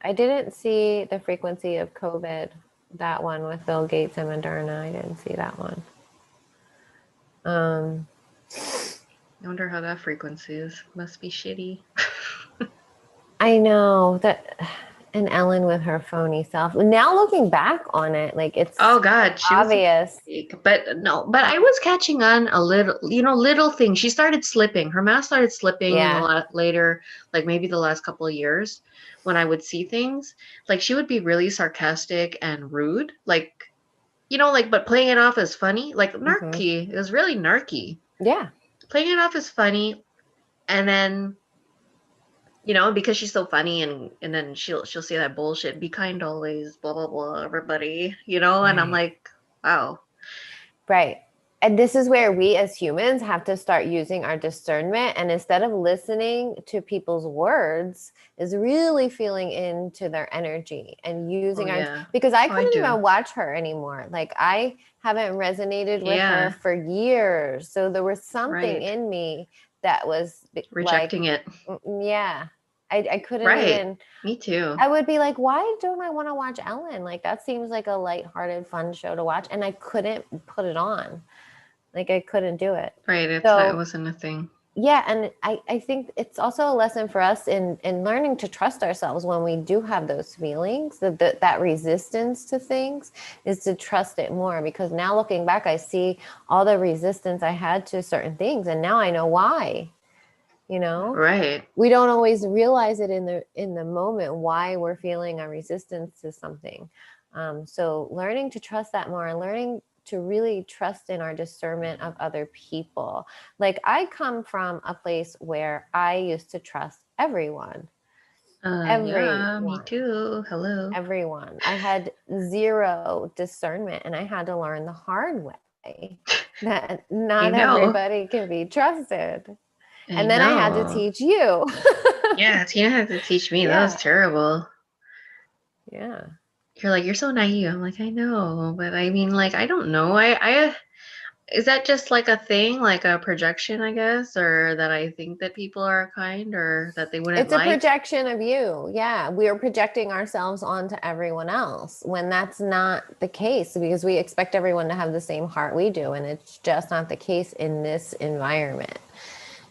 B: I didn't see the frequency of COVID, that one with Bill Gates and Moderna. I didn't see that one.
A: I wonder how that frequency is. Must be shitty.
B: I know that, and Ellen with her phony self. Now looking back on it, like it's
A: Oh God, she
B: obvious.
A: But I was catching on a little, little things. She started slipping. Her mask started slipping a lot later, like maybe the last couple of years, when I would see things. Like she would be really sarcastic and rude, like but playing it off as funny, like narky. It was really narky.
B: Yeah,
A: playing it off as funny, and then because she's so funny, and then she'll say that bullshit, be kind always, blah blah blah, everybody, and I'm like, wow.
B: Right. And this is where we as humans have to start using our discernment, and instead of listening to people's words, is really feeling into their energy and using because I couldn't even watch her anymore. Like I haven't resonated with her for years. So there was something in me that was
A: rejecting it.
B: Yeah. I couldn't even.
A: Me too.
B: I would be like, why don't I want to watch Ellen? Like that seems like a lighthearted, fun show to watch. And I couldn't put it on. Like I couldn't do it.
A: Right. It wasn't a thing.
B: Yeah. And I think it's also a lesson for us in learning to trust ourselves when we do have those feelings, that resistance to things, is to trust it more. Because now looking back, I see all the resistance I had to certain things. And now I know why.
A: Right.
B: We don't always realize it in the moment why we're feeling a resistance to something. So learning to trust that more, and learning to really trust in our discernment of other people. Like I come from a place where I used to trust everyone.
A: Yeah, me too. Hello.
B: Everyone. I had zero discernment, and I had to learn the hard way that not everybody can be trusted. And then I had to teach you.
A: Yeah, Tina had to teach me. That was terrible.
B: Yeah.
A: You're like, you're so naive. I'm like, I know, but I mean, like, I don't know. Is that just like a thing, like a projection, I guess, or that I think that people are kind, or that they wouldn't
B: It's a projection of you. Yeah. We are projecting ourselves onto everyone else when that's not the case, because we expect everyone to have the same heart we do. And it's just not the case in this environment.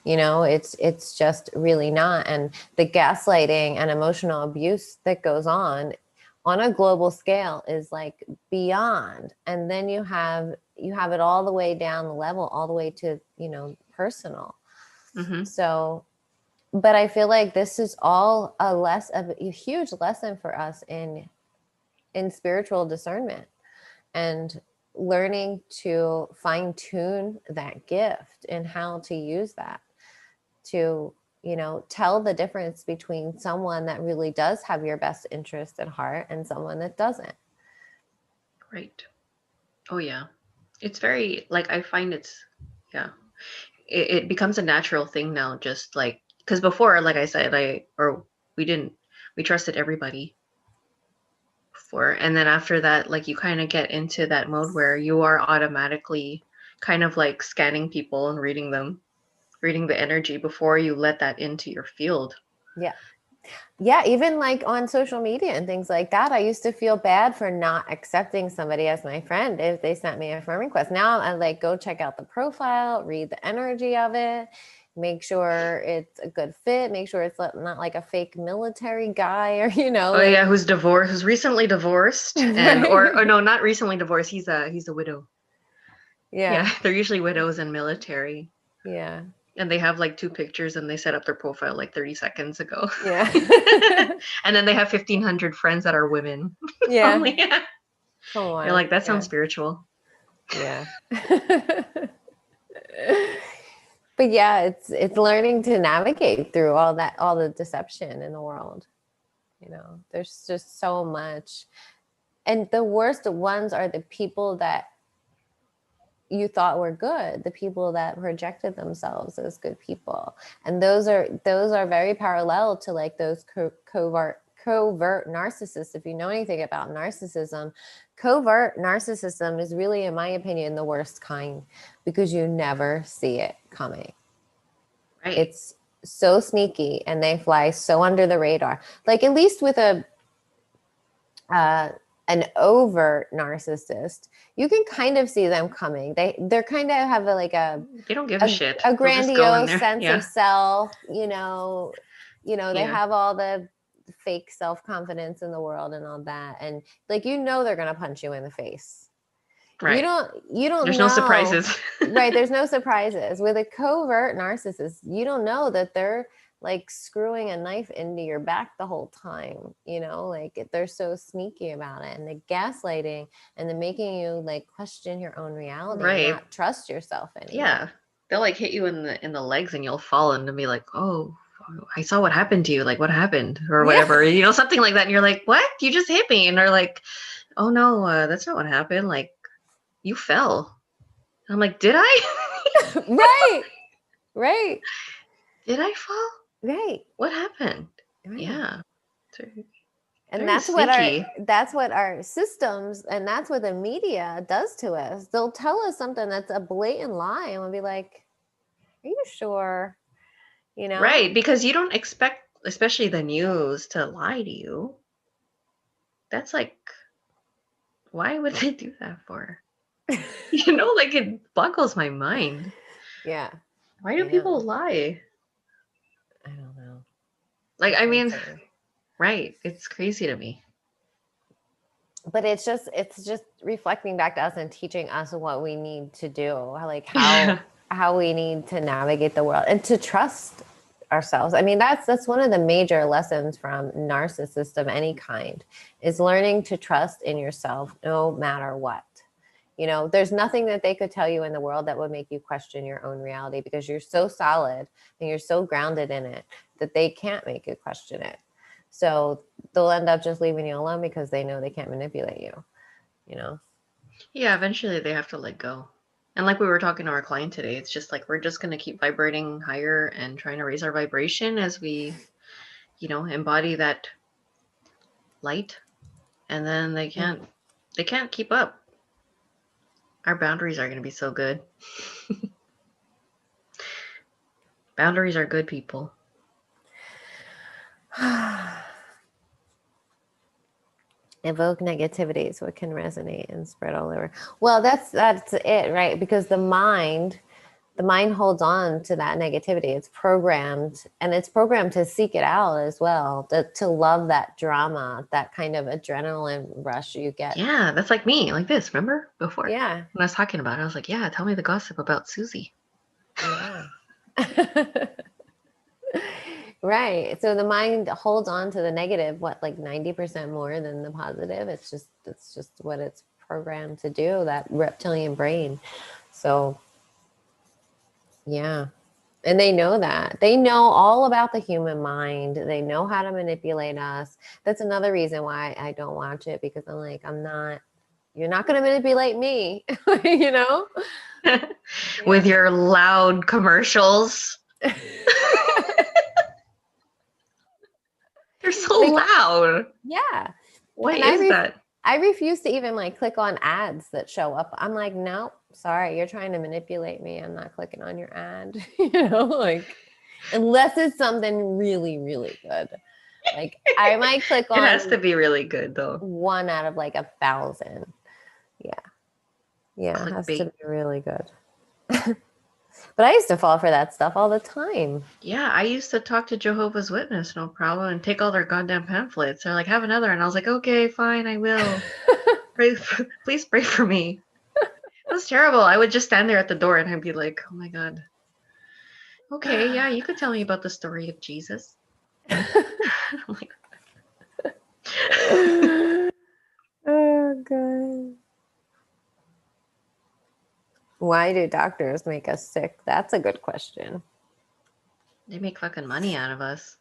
B: It's just really not. And the gaslighting and emotional abuse that goes on a global scale is like beyond. And then you have it all the way down the level, all the way to, personal.
A: Mm-hmm.
B: So, but I feel like this is all a huge lesson for us in spiritual discernment, and learning to fine tune that gift and how to use that to, tell the difference between someone that really does have your best interest at heart and someone that doesn't.
A: Right. Oh yeah. It's very like I find yeah. It becomes a natural thing now, just like because before, like I said, we didn't we trusted everybody before, and then after that, like you kind of get into that mode where you are automatically kind of like scanning people and reading the energy before you let that into your field.
B: Yeah. Yeah, even like on social media and things like that, I used to feel bad for not accepting somebody as my friend if they sent me a friend request. Now I like go check out the profile, read the energy of it, make sure it's a good fit, make sure it's not like a fake military guy or
A: Oh yeah,
B: like
A: who's divorced, who's recently divorced, and or no, not recently divorced. He's a widow.
B: Yeah.
A: Yeah, they're usually widows and military.
B: Yeah.
A: And they have like two pictures and they set up their profile like 30 seconds ago.
B: Yeah.
A: And then they have 1,500 friends that are women.
B: Yeah.
A: Only.
B: Come on.
A: You're like, that sounds
B: Yeah.
A: spiritual.
B: Yeah. But yeah, it's learning to navigate through all the deception in the world. There's just so much. And the worst ones are the people that you thought were good, the people that projected themselves as good people. And those are very parallel to like those covert narcissists. If you know anything about narcissism, covert narcissism is really, in my opinion, the worst kind because you never see it coming.
A: Right.
B: It's so sneaky and they fly so under the radar. Like at least with an overt narcissist, you can kind of see them coming. They're kind of have
A: they don't give a shit.
B: A grandiose sense
A: yeah.
B: of self, they
A: Yeah.
B: have all the fake self-confidence in the world and all that. And like, they're going to punch you in the face.
A: Right.
B: You don't
A: There's
B: know.
A: no surprises.
B: Right. There's no surprises. With a covert narcissist, you don't know that they're like screwing a knife into your back the whole time, like they're so sneaky about it. And the gaslighting and the making you like question your own reality
A: Right.
B: and not trust yourself anymore.
A: Yeah. They'll like hit you in the legs and you'll fall and be like, oh, I saw what happened to you. Like, what happened or whatever, something like that. And you're like, what? You just hit me. And they're like, oh no, that's not what happened. Like, you fell. I'm like, did I?
B: Right.
A: Did I fall?
B: Right.
A: What happened?
B: Right.
A: Yeah.
B: And that's what our systems and that's what the media does to us. They'll tell us something that's a blatant lie and we'll be like, are you sure?
A: Right, because you don't expect, especially the news, to lie to you. That's like, why would they do that for? Like it boggles my mind.
B: Yeah.
A: Why do people lie?
B: I don't know.
A: Like, I mean, right. It's crazy to me.
B: But it's just reflecting back to us and teaching us what we need to do, like how we need to navigate the world and to trust ourselves. I mean, that's one of the major lessons from narcissists of any kind is learning to trust in yourself no matter what. There's nothing that they could tell you in the world that would make you question your own reality because you're so solid and you're so grounded in it that they can't make you question it. So they'll end up just leaving you alone because they know they can't manipulate you, Yeah,
A: eventually they have to let go. And like we were talking to our client today, it's just like we're just going to keep vibrating higher and trying to raise our vibration as we, embody that light. And then they can't keep up. Our boundaries are going to be so good. Boundaries are good, people.
B: Evoke negativity so it can resonate and spread all over. Well, that's it, right? Because the mind holds on to that negativity. It's programmed, and it's programmed to seek it out as well, to love that drama, that kind of adrenaline rush you get.
A: Yeah, that's like me, like this, remember? Before.
B: Yeah.
A: When I was talking about it, I was like, yeah, tell me the gossip about Susie.
B: Yeah. Right. So the mind holds on to the negative, like 90% more than the positive. It's just what it's programmed to do, that reptilian brain. So yeah. And they know that. They know all about the human mind. They know how to manipulate us. That's another reason why I don't watch it, because I'm like, I'm not You're not going to manipulate me, you know?
A: With your loud commercials. They're so loud.
B: Yeah.
A: What is that?
B: I refuse to even like click on ads that show up. I'm like, nope, sorry, you're trying to manipulate me. I'm not clicking on your ad, you know, like unless it's something really, really good. Like I might click on.
A: It has to be really good though.
B: 1 out of like 1,000. Yeah. Yeah. It has to be really good. But I used to fall for that stuff all the time.
A: Yeah, I used to talk to Jehovah's Witness, no problem, and take all their goddamn pamphlets. They're like, have another. And I was like, okay, fine, I will. Please pray for me. It was terrible. I would just stand there at the door and I'd be like, oh my God. Okay, yeah, you could tell me about the story of Jesus. I'm like,
B: oh, God. Why do doctors make us sick? That's a good question.
A: They make fucking money out of us.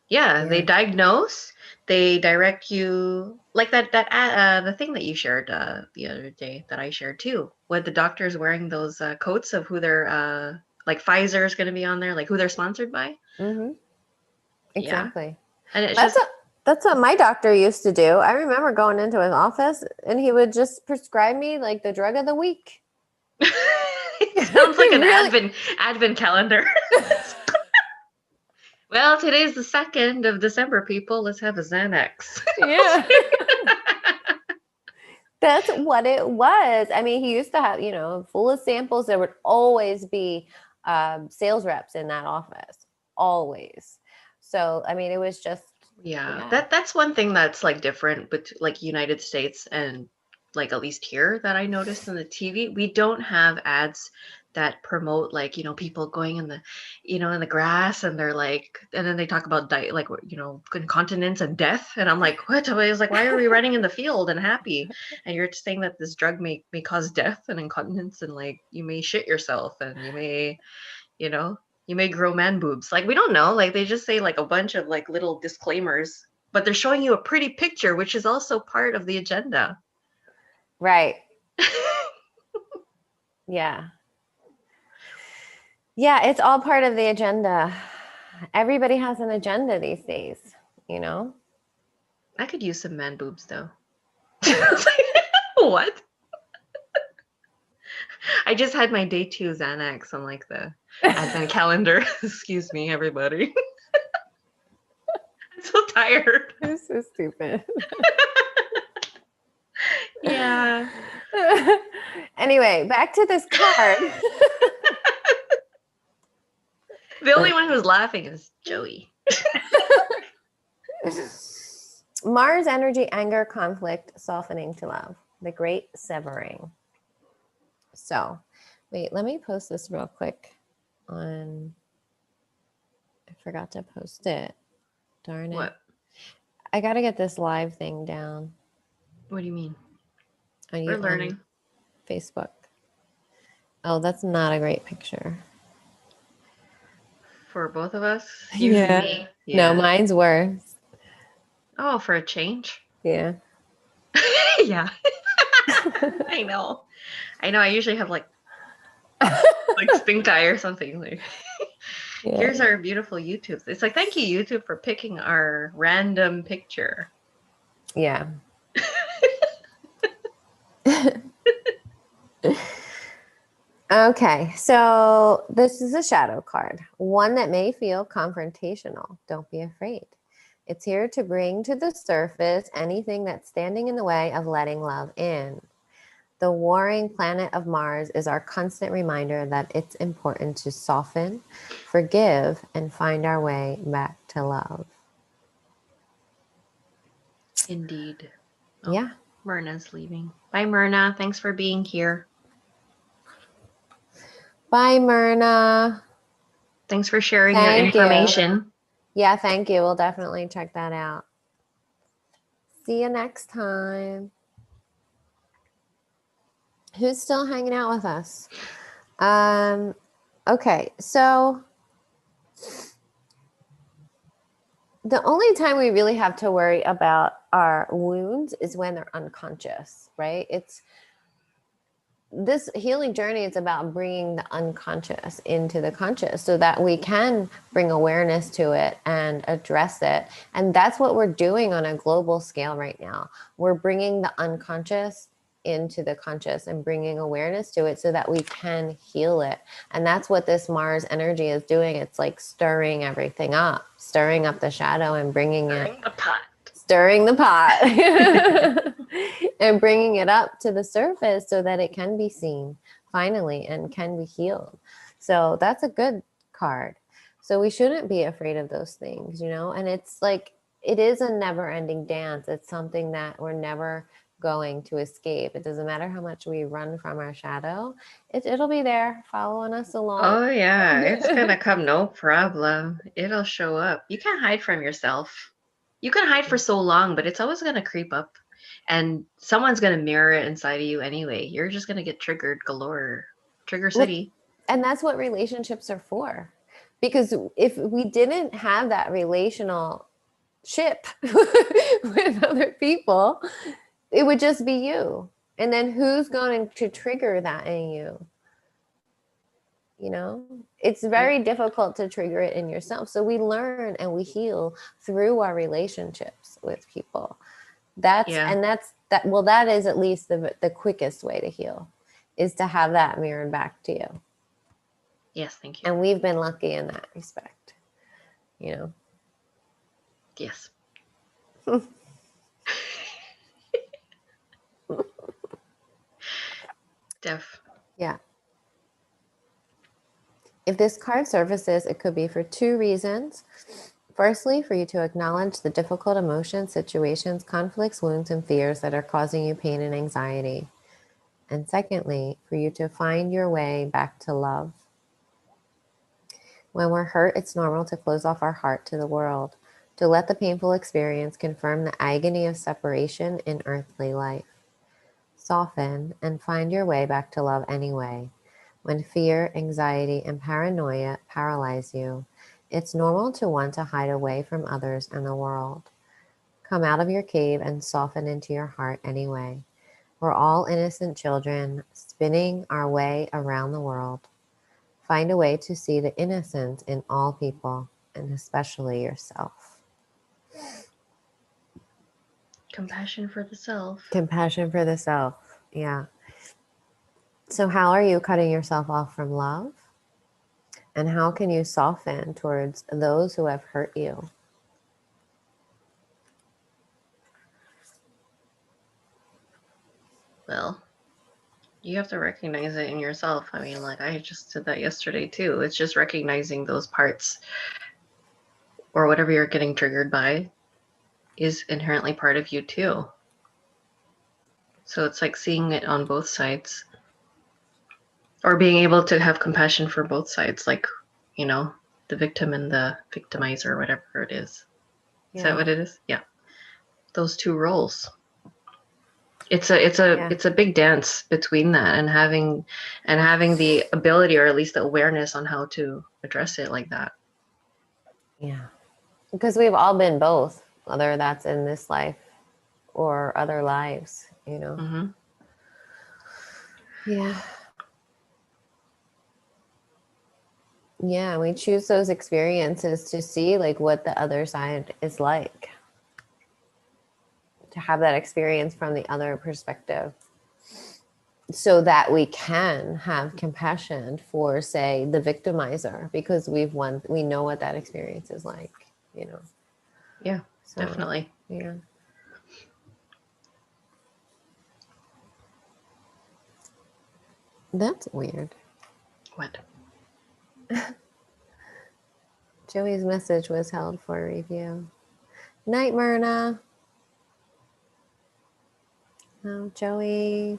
A: Yeah, they diagnose, they direct you, like the thing that you shared the other day that I shared too, with the doctors wearing those coats of who they're like Pfizer is going to be on there, like who they're sponsored by.
B: Mm-hmm. Exactly.
A: Yeah. And it's
B: that's what my doctor used to do. I remember going into his office and he would just prescribe me like the drug of the week.
A: It sounds like an advent calendar. Well, today's the 2nd of December, people. Let's have a Xanax.
B: Yeah. That's what it was. I mean, he used to have, you know, full of samples. There would always be sales reps in that office. Always. So, I mean, it was just.
A: Yeah. That's one thing that's like different, but like United States and like at least here that I noticed on the TV, we don't have ads that promote like, you know, people going in the, you know, in the grass and they're like, and then they talk about like, you know, incontinence and death. And I'm like, what? I was like, why are we running in the field and happy? And you're saying that this drug may cause death and incontinence and like you may shit yourself and you may, you know, you may grow man boobs. Like we don't know. Like they just say like a bunch of like little disclaimers, but they're showing you a pretty picture, which is also part of the agenda.
B: Right. Yeah. Yeah, it's all part of the agenda. Everybody has an agenda these days, you know?
A: I could use some man boobs though. What? I just had my day 2 Xanax on like the advent calendar. Excuse me, everybody. I'm so tired.
B: You're so stupid.
A: Yeah.
B: Anyway, back to this card.
A: The only one who's laughing is Joey.
B: Mars energy, anger, conflict, softening to love. The great severing. So, wait, let me post this real quick on. I forgot to post it. Darn it.
A: What?
B: I got to get this live thing down.
A: What do you mean?
B: We're
A: learning.
B: Facebook. Oh, that's not a great picture.
A: For both of us?
B: Yeah. No, mine's worse.
A: Oh, for a change?
B: Yeah.
A: Yeah. I know. I usually have like stink eye or something. Like, yeah. Here's our beautiful YouTube. It's like, thank you, YouTube, for picking our random picture.
B: Yeah. Okay, so this is a shadow card, one that may feel confrontational. Don't be afraid. It's here to bring to the surface anything that's standing in the way of letting love in. The warring planet of Mars is our constant reminder that it's important to soften, forgive, and find our way back to love.
A: Indeed.
B: Oh, yeah.
A: Myrna's leaving. Bye, Myrna. Thanks for being here.
B: Bye, Myrna.
A: Thanks for sharing your information.
B: Yeah, thank you. We'll definitely check that out. See you next time. Who's still hanging out with us? Okay, so The only time we really have to worry about our wounds is when they're unconscious, right? It's this healing journey is about bringing the unconscious into the conscious so that we can bring awareness to it and address it. And that's what we're doing on a global scale right now. We're bringing the unconscious into the conscious and bringing awareness to it so that we can heal it. And that's what this Mars energy is doing. It's like stirring everything up, stirring up the shadow and bringing it, stirring the pot and bringing it up to the surface so that it can be seen finally and can be healed. So that's a good card. So we shouldn't be afraid of those things, you know, and it's like, it is a never ending dance. It's something that we're never going to escape. It doesn't matter how much we run from our shadow. It'll be there following us along.
A: Oh yeah, it's gonna come, no problem. It'll show up. You can't hide from yourself. You can hide for so long, but it's always gonna creep up, and someone's gonna mirror it inside of you anyway. You're just gonna get triggered galore. Trigger city.
B: And that's what relationships are for. Because if we didn't have that relational ship with other people, it would just be you. And then who's going to trigger that in you? You know, it's very difficult to trigger it in yourself. So we learn and we heal through our relationships with people. That is at least the quickest way to heal, is to have that mirrored back to you.
A: Yes, thank you.
B: And we've been lucky in that respect, you know.
A: Yes.
B: Yeah. If this card surfaces, it could be for two reasons. Firstly, for you to acknowledge the difficult emotions, situations, conflicts, wounds, and fears that are causing you pain and anxiety. And secondly, for you to find your way back to love. When we're hurt, it's normal to close off our heart to the world, to let the painful experience confirm the agony of separation in earthly life. Soften and find your way back to love anyway. When fear, anxiety, and paranoia paralyze you, it's normal to want to hide away from others and the world. Come out of your cave and soften into your heart anyway. We're all innocent children spinning our way around the world. Find a way to see the innocence in all people, and especially yourself.
A: Compassion for the self.
B: Compassion for the self. Yeah. So how are you cutting yourself off from love? And how can you soften towards those who have hurt you?
A: Well, you have to recognize it in yourself. I mean, like I just said that yesterday too. It's just recognizing those parts or whatever you're getting triggered by is inherently part of you too. So it's like seeing it on both sides, or being able to have compassion for both sides, like, you know, the victim and the victimizer, whatever it is. Yeah. Is that what it is? Yeah. Those two roles. It's a big dance between that and having the ability, or at least the awareness on how to address it like that.
B: Yeah. Because we've all been both, whether that's in this life or other lives, you know.
A: Mm-hmm.
B: Yeah. Yeah, we choose those experiences to see like what the other side is like. To have that experience from the other perspective, so that we can have compassion for, say, the victimizer, because we know what that experience is like, you know.
A: Yeah, so, definitely.
B: Yeah. That's weird.
A: What?
B: Joey's message was held for review. Night, Myrna. Oh, Joey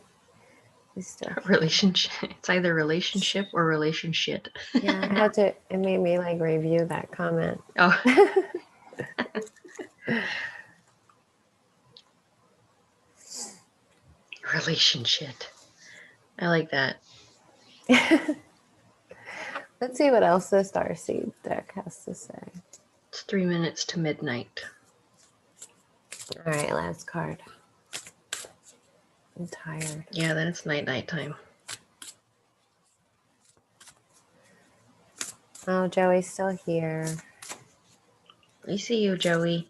B: is still
A: relationship. It's either relationship or relationship.
B: Yeah, I had to. It made me like review that comment.
A: Oh. Relationship. I like that.
B: Let's see what else the Starseed deck has to say.
A: 3 minutes to midnight.
B: All right, last card. I'm tired.
A: Yeah, then it's night time.
B: Oh, Joey's still here.
A: I see you, Joey.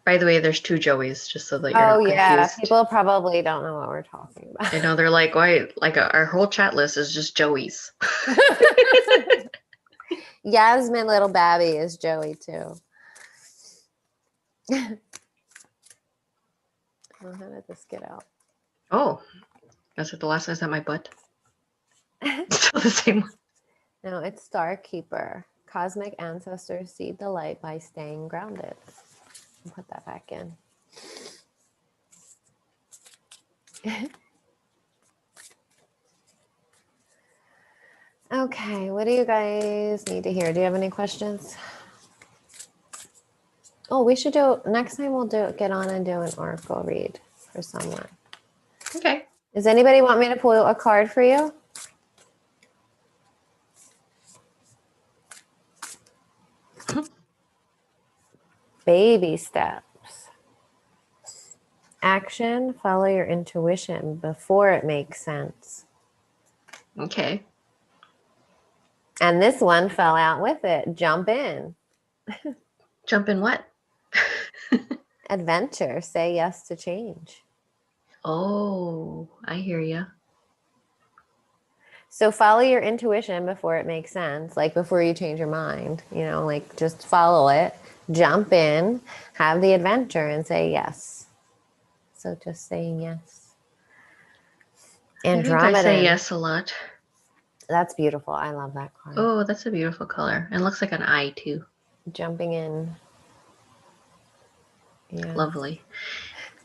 A: By the way, there's 2 Joeys, just so that you're not confused.
B: Yeah, people probably don't know what we're talking about.
A: I know, they're like, why? Like, our whole chat list is just Joeys.
B: Yasmin, little babby, is Joey too. Well, how did this get out?
A: Oh, that's what the last size at my butt. Still the same one.
B: No, it's Star Keeper. Cosmic ancestors seed the light by staying grounded. I'll put that back in. Okay, what do you guys need to hear? Do you have any questions? Oh, we should do, next time we'll get on and do an oracle read for someone.
A: Okay.
B: Does anybody want me to pull a card for you? Baby steps. Action, follow your intuition before it makes sense.
A: Okay.
B: And this one fell out with it. Jump in.
A: Jump in what?
B: Adventure. Say yes to change.
A: Oh, I hear you.
B: So follow your intuition before it makes sense. Like before you change your mind, like just follow it. Jump in, have the adventure and say yes. So just saying yes. Andromeda.
A: I think I say yes a lot.
B: That's beautiful. I love that card.
A: Oh, that's a beautiful color. And it looks like an eye too.
B: Jumping in. Yeah.
A: Lovely.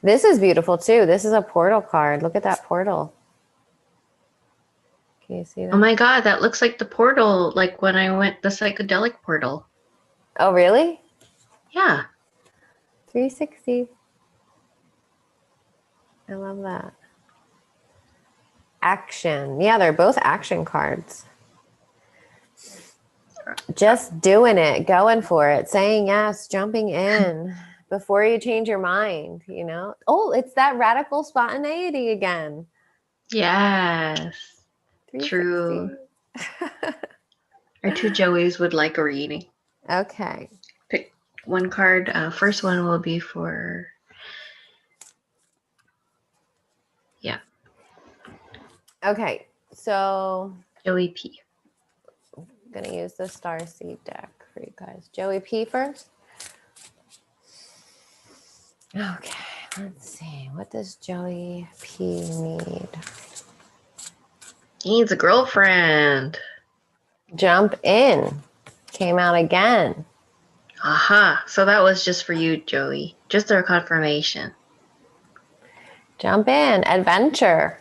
B: This is beautiful too. This is a portal card. Look at that portal. Can you see that?
A: Oh my God, that looks like the portal, like when I went, the psychedelic portal.
B: Oh, really?
A: Yeah.
B: 360. I love that. Action. Yeah, they're both action cards. Just doing it, going for it, saying yes, jumping in before you change your mind, Oh, it's that radical spontaneity again.
A: Yes. True. Our 2 Joeys would like a reading.
B: Okay.
A: Pick one card. First one will be for... Yeah.
B: Okay, so...
A: Joey P.
B: I'm going to use the Starseed deck for you guys. Joey P first. Okay, let's see. What does Joey P need?
A: He needs a girlfriend.
B: Jump in. Came out again.
A: Aha. So that was just for you, Joey. Just a confirmation.
B: Jump in. Adventure.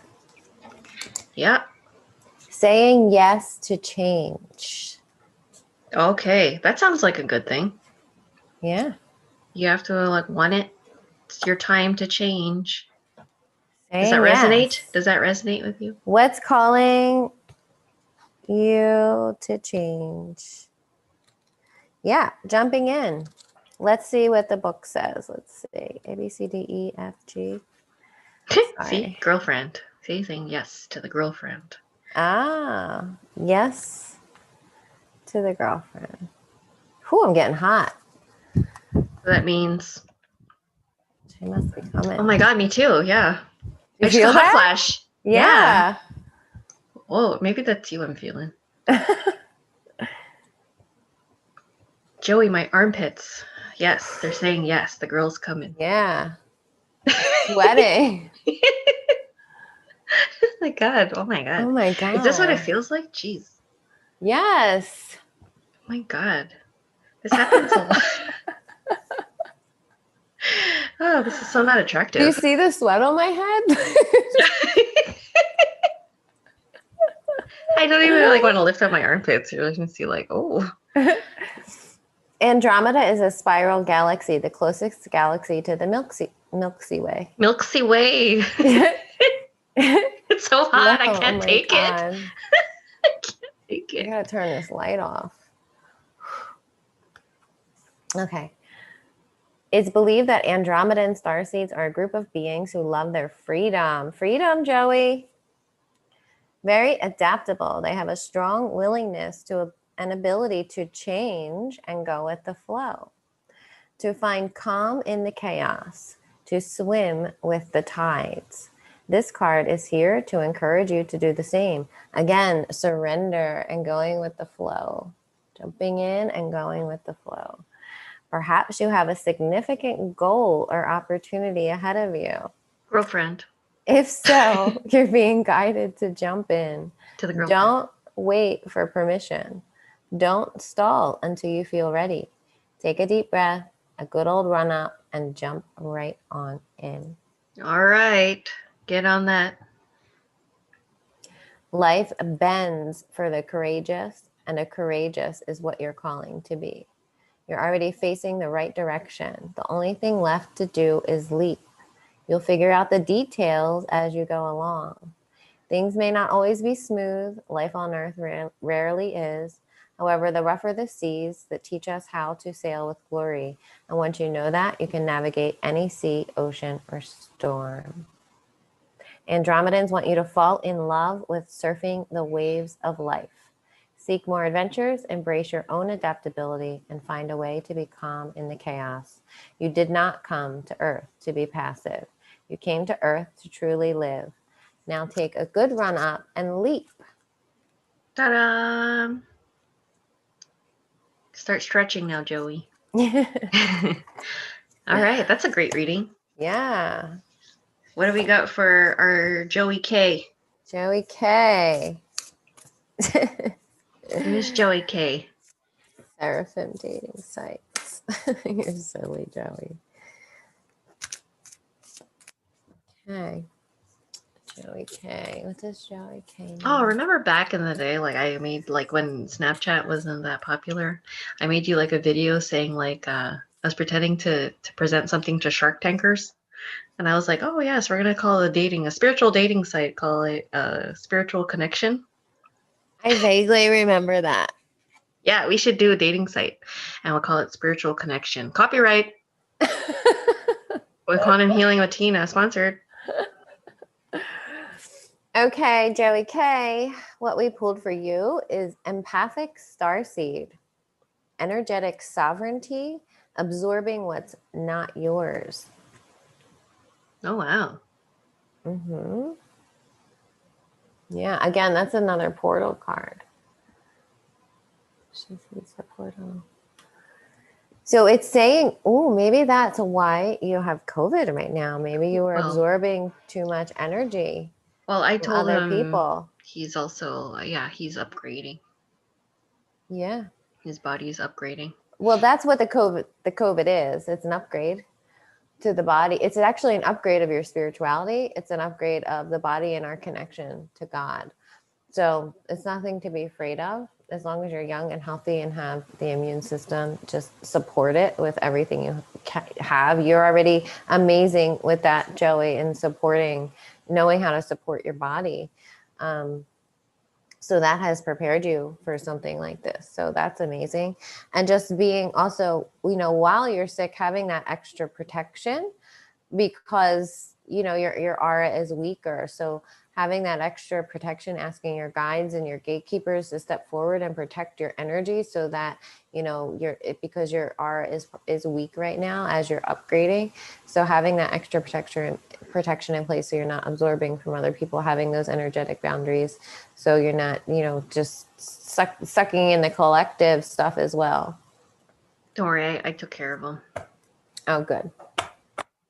A: Yeah.
B: Saying yes to change.
A: Okay. That sounds like a good thing.
B: Yeah.
A: You have to want it. It's your time to change.
B: Saying
A: Does that resonate?
B: yes.
A: Does that resonate with you?
B: What's calling you to change? Yeah, jumping in. Let's see what the book says. Let's see. A, B, C, D, E, F, G.
A: See? Girlfriend. See? Saying yes to the girlfriend.
B: Ah, yes to the girlfriend. Whew, I'm getting hot.
A: So that means...
B: She must be coming.
A: Oh my God, me too. Yeah.
B: You feel
A: hot
B: that?
A: flash.
B: Yeah.
A: Oh, maybe that's you I'm feeling. Joey, my armpits. Yes, they're saying yes. The girl's coming.
B: Yeah. Sweating.
A: Oh my God. Oh my God.
B: Oh my God.
A: Is this what it feels like? Jeez.
B: Yes.
A: Oh my God. This happens a lot. Oh, this is so not attractive.
B: Do you see the sweat on my head?
A: I don't even want to lift up my armpits. You're going to see oh.
B: Andromeda is a spiral galaxy, the closest galaxy to the Milky Way.
A: Milky Way. It's so hot. I
B: Oh
A: can't
B: my
A: take it.
B: God.
A: I can't take
B: I
A: it.
B: gotta turn this light off. Okay. It's believed that Andromedan starseeds are a group of beings who love their freedom. Freedom, Joey. Very adaptable. They have a strong willingness to an ability to change and go with the flow, to find calm in the chaos, to swim with the tides. This card is here to encourage you to do the same. Again, surrender and going with the flow, jumping in and going with the flow. Perhaps you have a significant goal or opportunity ahead of you.
A: Girlfriend.
B: If so, you're being guided to jump in.
A: To the girlfriend.
B: Don't wait for permission. Don't stall until you feel ready. Take a deep breath, a good old run up, and jump right on in.
A: All right. Get on that.
B: Life bends for the courageous, and a courageous is what you're calling to be. You're already facing the right direction. The only thing left to do is leap. You'll figure out the details as you go along. Things may not always be smooth. Life on earth rarely is. However, the rougher the seas that teach us how to sail with glory. And once you know that, you can navigate any sea, ocean, or storm. Andromedans want you to fall in love with surfing the waves of life. Seek more adventures, embrace your own adaptability, and find a way to be calm in the chaos. You did not come to Earth to be passive. You came to Earth to truly live. Now take a good run up and leap.
A: Ta-da! Start stretching now, Joey. All right, that's a great reading.
B: Yeah.
A: What do we got for our Joey K?
B: Joey K.
A: Who's Joey K?
B: Seraphim dating sites. You're silly, Joey. Okay. Joey K. What does Joey K mean?
A: Oh, remember back in the day, like I made like when Snapchat wasn't that popular, I made you like a video saying like I was pretending to present something to Shark Tankers. And I was like, oh yes, we're gonna call it a spiritual dating site, call it Spiritual Connection.
B: I vaguely remember that.
A: Yeah, we should do a dating site and we'll call it Spiritual Connection. Copyright. With Quantum Healing with Tena, sponsored.
B: Okay, Joey K, what we pulled for you is empathic starseed, energetic sovereignty, absorbing what's not yours.
A: Oh, wow.
B: Mm-hmm. Yeah, again, that's another portal card. She sees the portal. So it's saying, oh, maybe that's why you have COVID right now. Maybe you were absorbing too much energy.
A: Well, I told
B: other
A: him
B: people.
A: He's also, he's upgrading.
B: Yeah.
A: His body's upgrading.
B: Well, that's what the COVID is. It's an upgrade to the body. It's actually an upgrade of your spirituality. It's an upgrade of the body and our connection to God. So it's nothing to be afraid of. As long as you're young and healthy and have the immune system, just support it with everything you have. You're already amazing with that, Joey, in knowing how to support your body. So that has prepared you for something like this. So that's amazing. And just being also, while you're sick, having that extra protection because, your aura is weaker. So having that extra protection, asking your guides and your gatekeepers to step forward and protect your energy so that, because your aura is weak right now as you're upgrading. So having that extra protection in place so you're not absorbing from other people, having those energetic boundaries so you're not, just sucking in the collective stuff as well.
A: Don't worry, I took care of him.
B: Oh, good.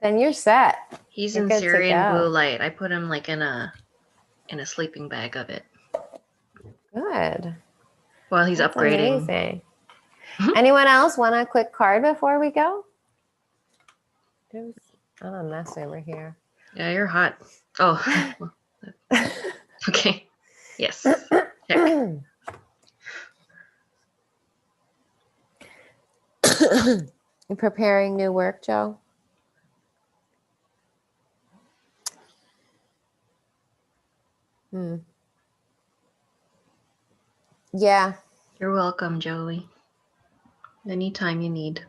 B: Then you're set.
A: He's in Syrian blue light. I put him like in a sleeping bag of it.
B: Good.
A: Well, he's
B: That's
A: upgrading.
B: Amazing. Anyone else want a quick card before we go? There's a mess over here.
A: Yeah, you're hot. Oh. Okay. Yes. Check.
B: You preparing new work, Joe? Yeah.
A: You're welcome, Joey. Anytime you need.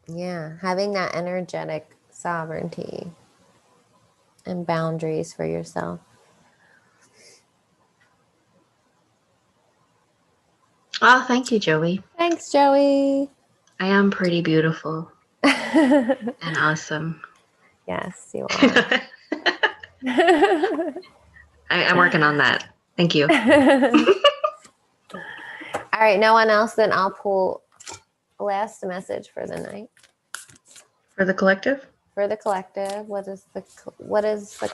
B: Yeah. Having that energetic sovereignty and boundaries for yourself.
A: Oh, thank you, Joey.
B: Thanks, Joey.
A: I am pretty beautiful and awesome.
B: Yes, you are.
A: I'm working on that. Thank you.
B: All right, no one else, then I'll pull last message for the night.
A: For the collective?
B: For the collective, what does the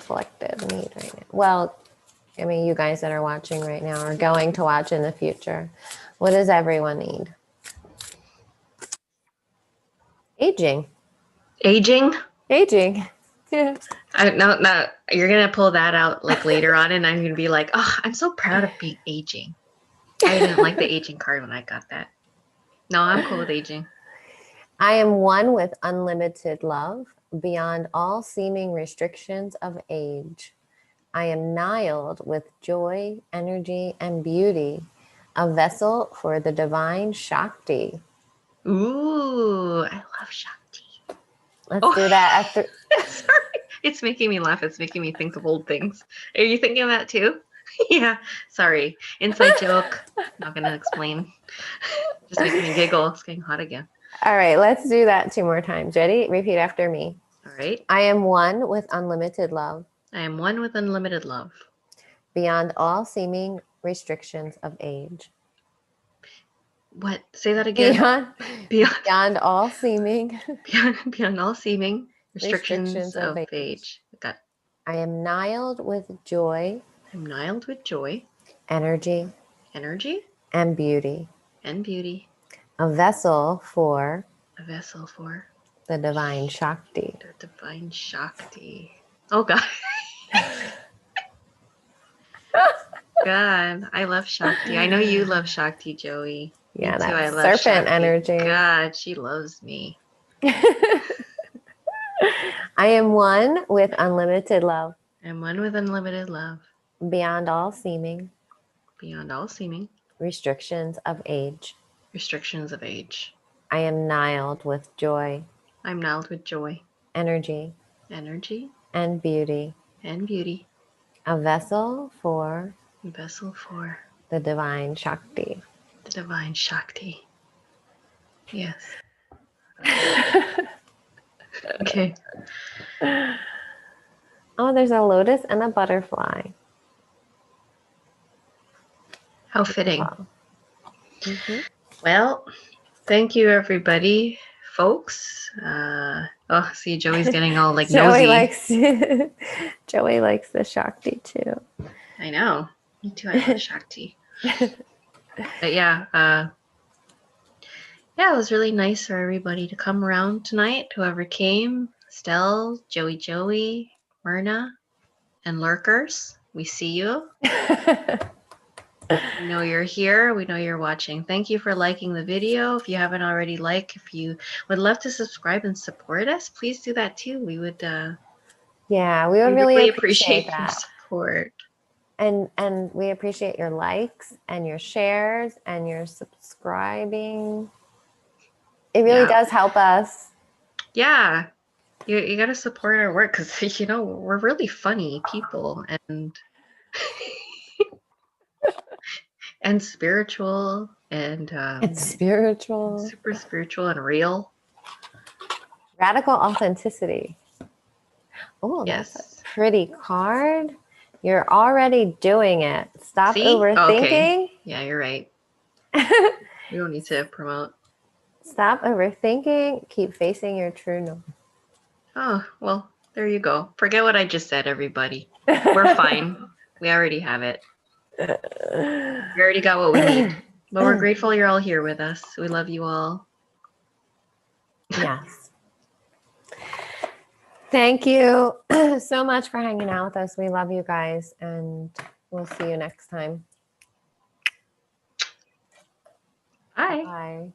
B: collective need right now? Well, I mean, you guys that are watching right now are going to watch in the future. What does everyone need? Aging.
A: Aging?
B: Aging.
A: No, you're gonna pull that out like later on, and I'm gonna be like, oh, I'm so proud of being aging. I didn't like the aging card when I got that. No, I'm cool with aging.
B: I am one with unlimited love, beyond all seeming restrictions of age. I am niled with joy, energy, and beauty, a vessel for the divine Shakti.
A: Ooh, I love Shakti.
B: Let's do that.
A: Sorry, it's making me laugh. It's making me think of old things. Are you thinking of that too? Yeah. Sorry. Inside joke. Not gonna explain. Just making me giggle. It's getting hot again.
B: All right, let's do that 2 more times. Ready? Repeat after me.
A: All right.
B: I am one with unlimited love.
A: I am one with unlimited love.
B: Beyond all seeming restrictions of age.
A: What? Say that again.
B: Beyond all seeming.
A: Beyond all seeming restrictions of age.
B: I am niled with joy.
A: I'm niled with joy.
B: Energy.
A: And
B: beauty. A vessel for. The divine Shakti.
A: Oh, God. God, I love Shakti. I know you love Shakti, Joey.
B: Yeah,
A: me too.
B: that
A: I love
B: serpent
A: Shakti.
B: Energy.
A: God, she loves me.
B: I am one with unlimited love.
A: I'm one with unlimited love.
B: Beyond all seeming. Restrictions of age. I am niled with joy. Energy. And beauty. A vessel for. The divine Shakti.
A: Yes. Okay.
B: Oh, there's a lotus and a butterfly.
A: How fitting. Mm-hmm. Well, thank you, everybody, folks. See, Joey's getting all like nosy.
B: Joey likes the Shakti too.
A: I know. Me too. I love Shakti. But yeah, it was really nice for everybody to come around tonight. Whoever came, Stell, Joey, Myrna, and Lurkers, we see you. We know you're here. We know you're watching. Thank you for liking the video. If you haven't already if you would love to subscribe and support us, please do that too. We would
B: we would really appreciate that.
A: Your support.
B: And we appreciate your likes and your shares and your subscribing. It really does help us. Yeah.
A: You got to support our work because, we're really funny people and and spiritual and
B: it's spiritual.
A: Super spiritual and real.
B: Radical authenticity. Oh, yes. That's a pretty card. You're already doing it. Stop overthinking.
A: Okay. Yeah, you're right. We don't need to promote.
B: Stop overthinking. Keep facing your true north.
A: Oh, well, there you go. Forget what I just said, everybody. We're fine. We already have it. We already got what we need. But we're grateful you're all here with us. We love you all.
B: Yes. Thank you so much for hanging out with us. We love you guys, and we'll see you next time.
A: Bye.
B: Bye.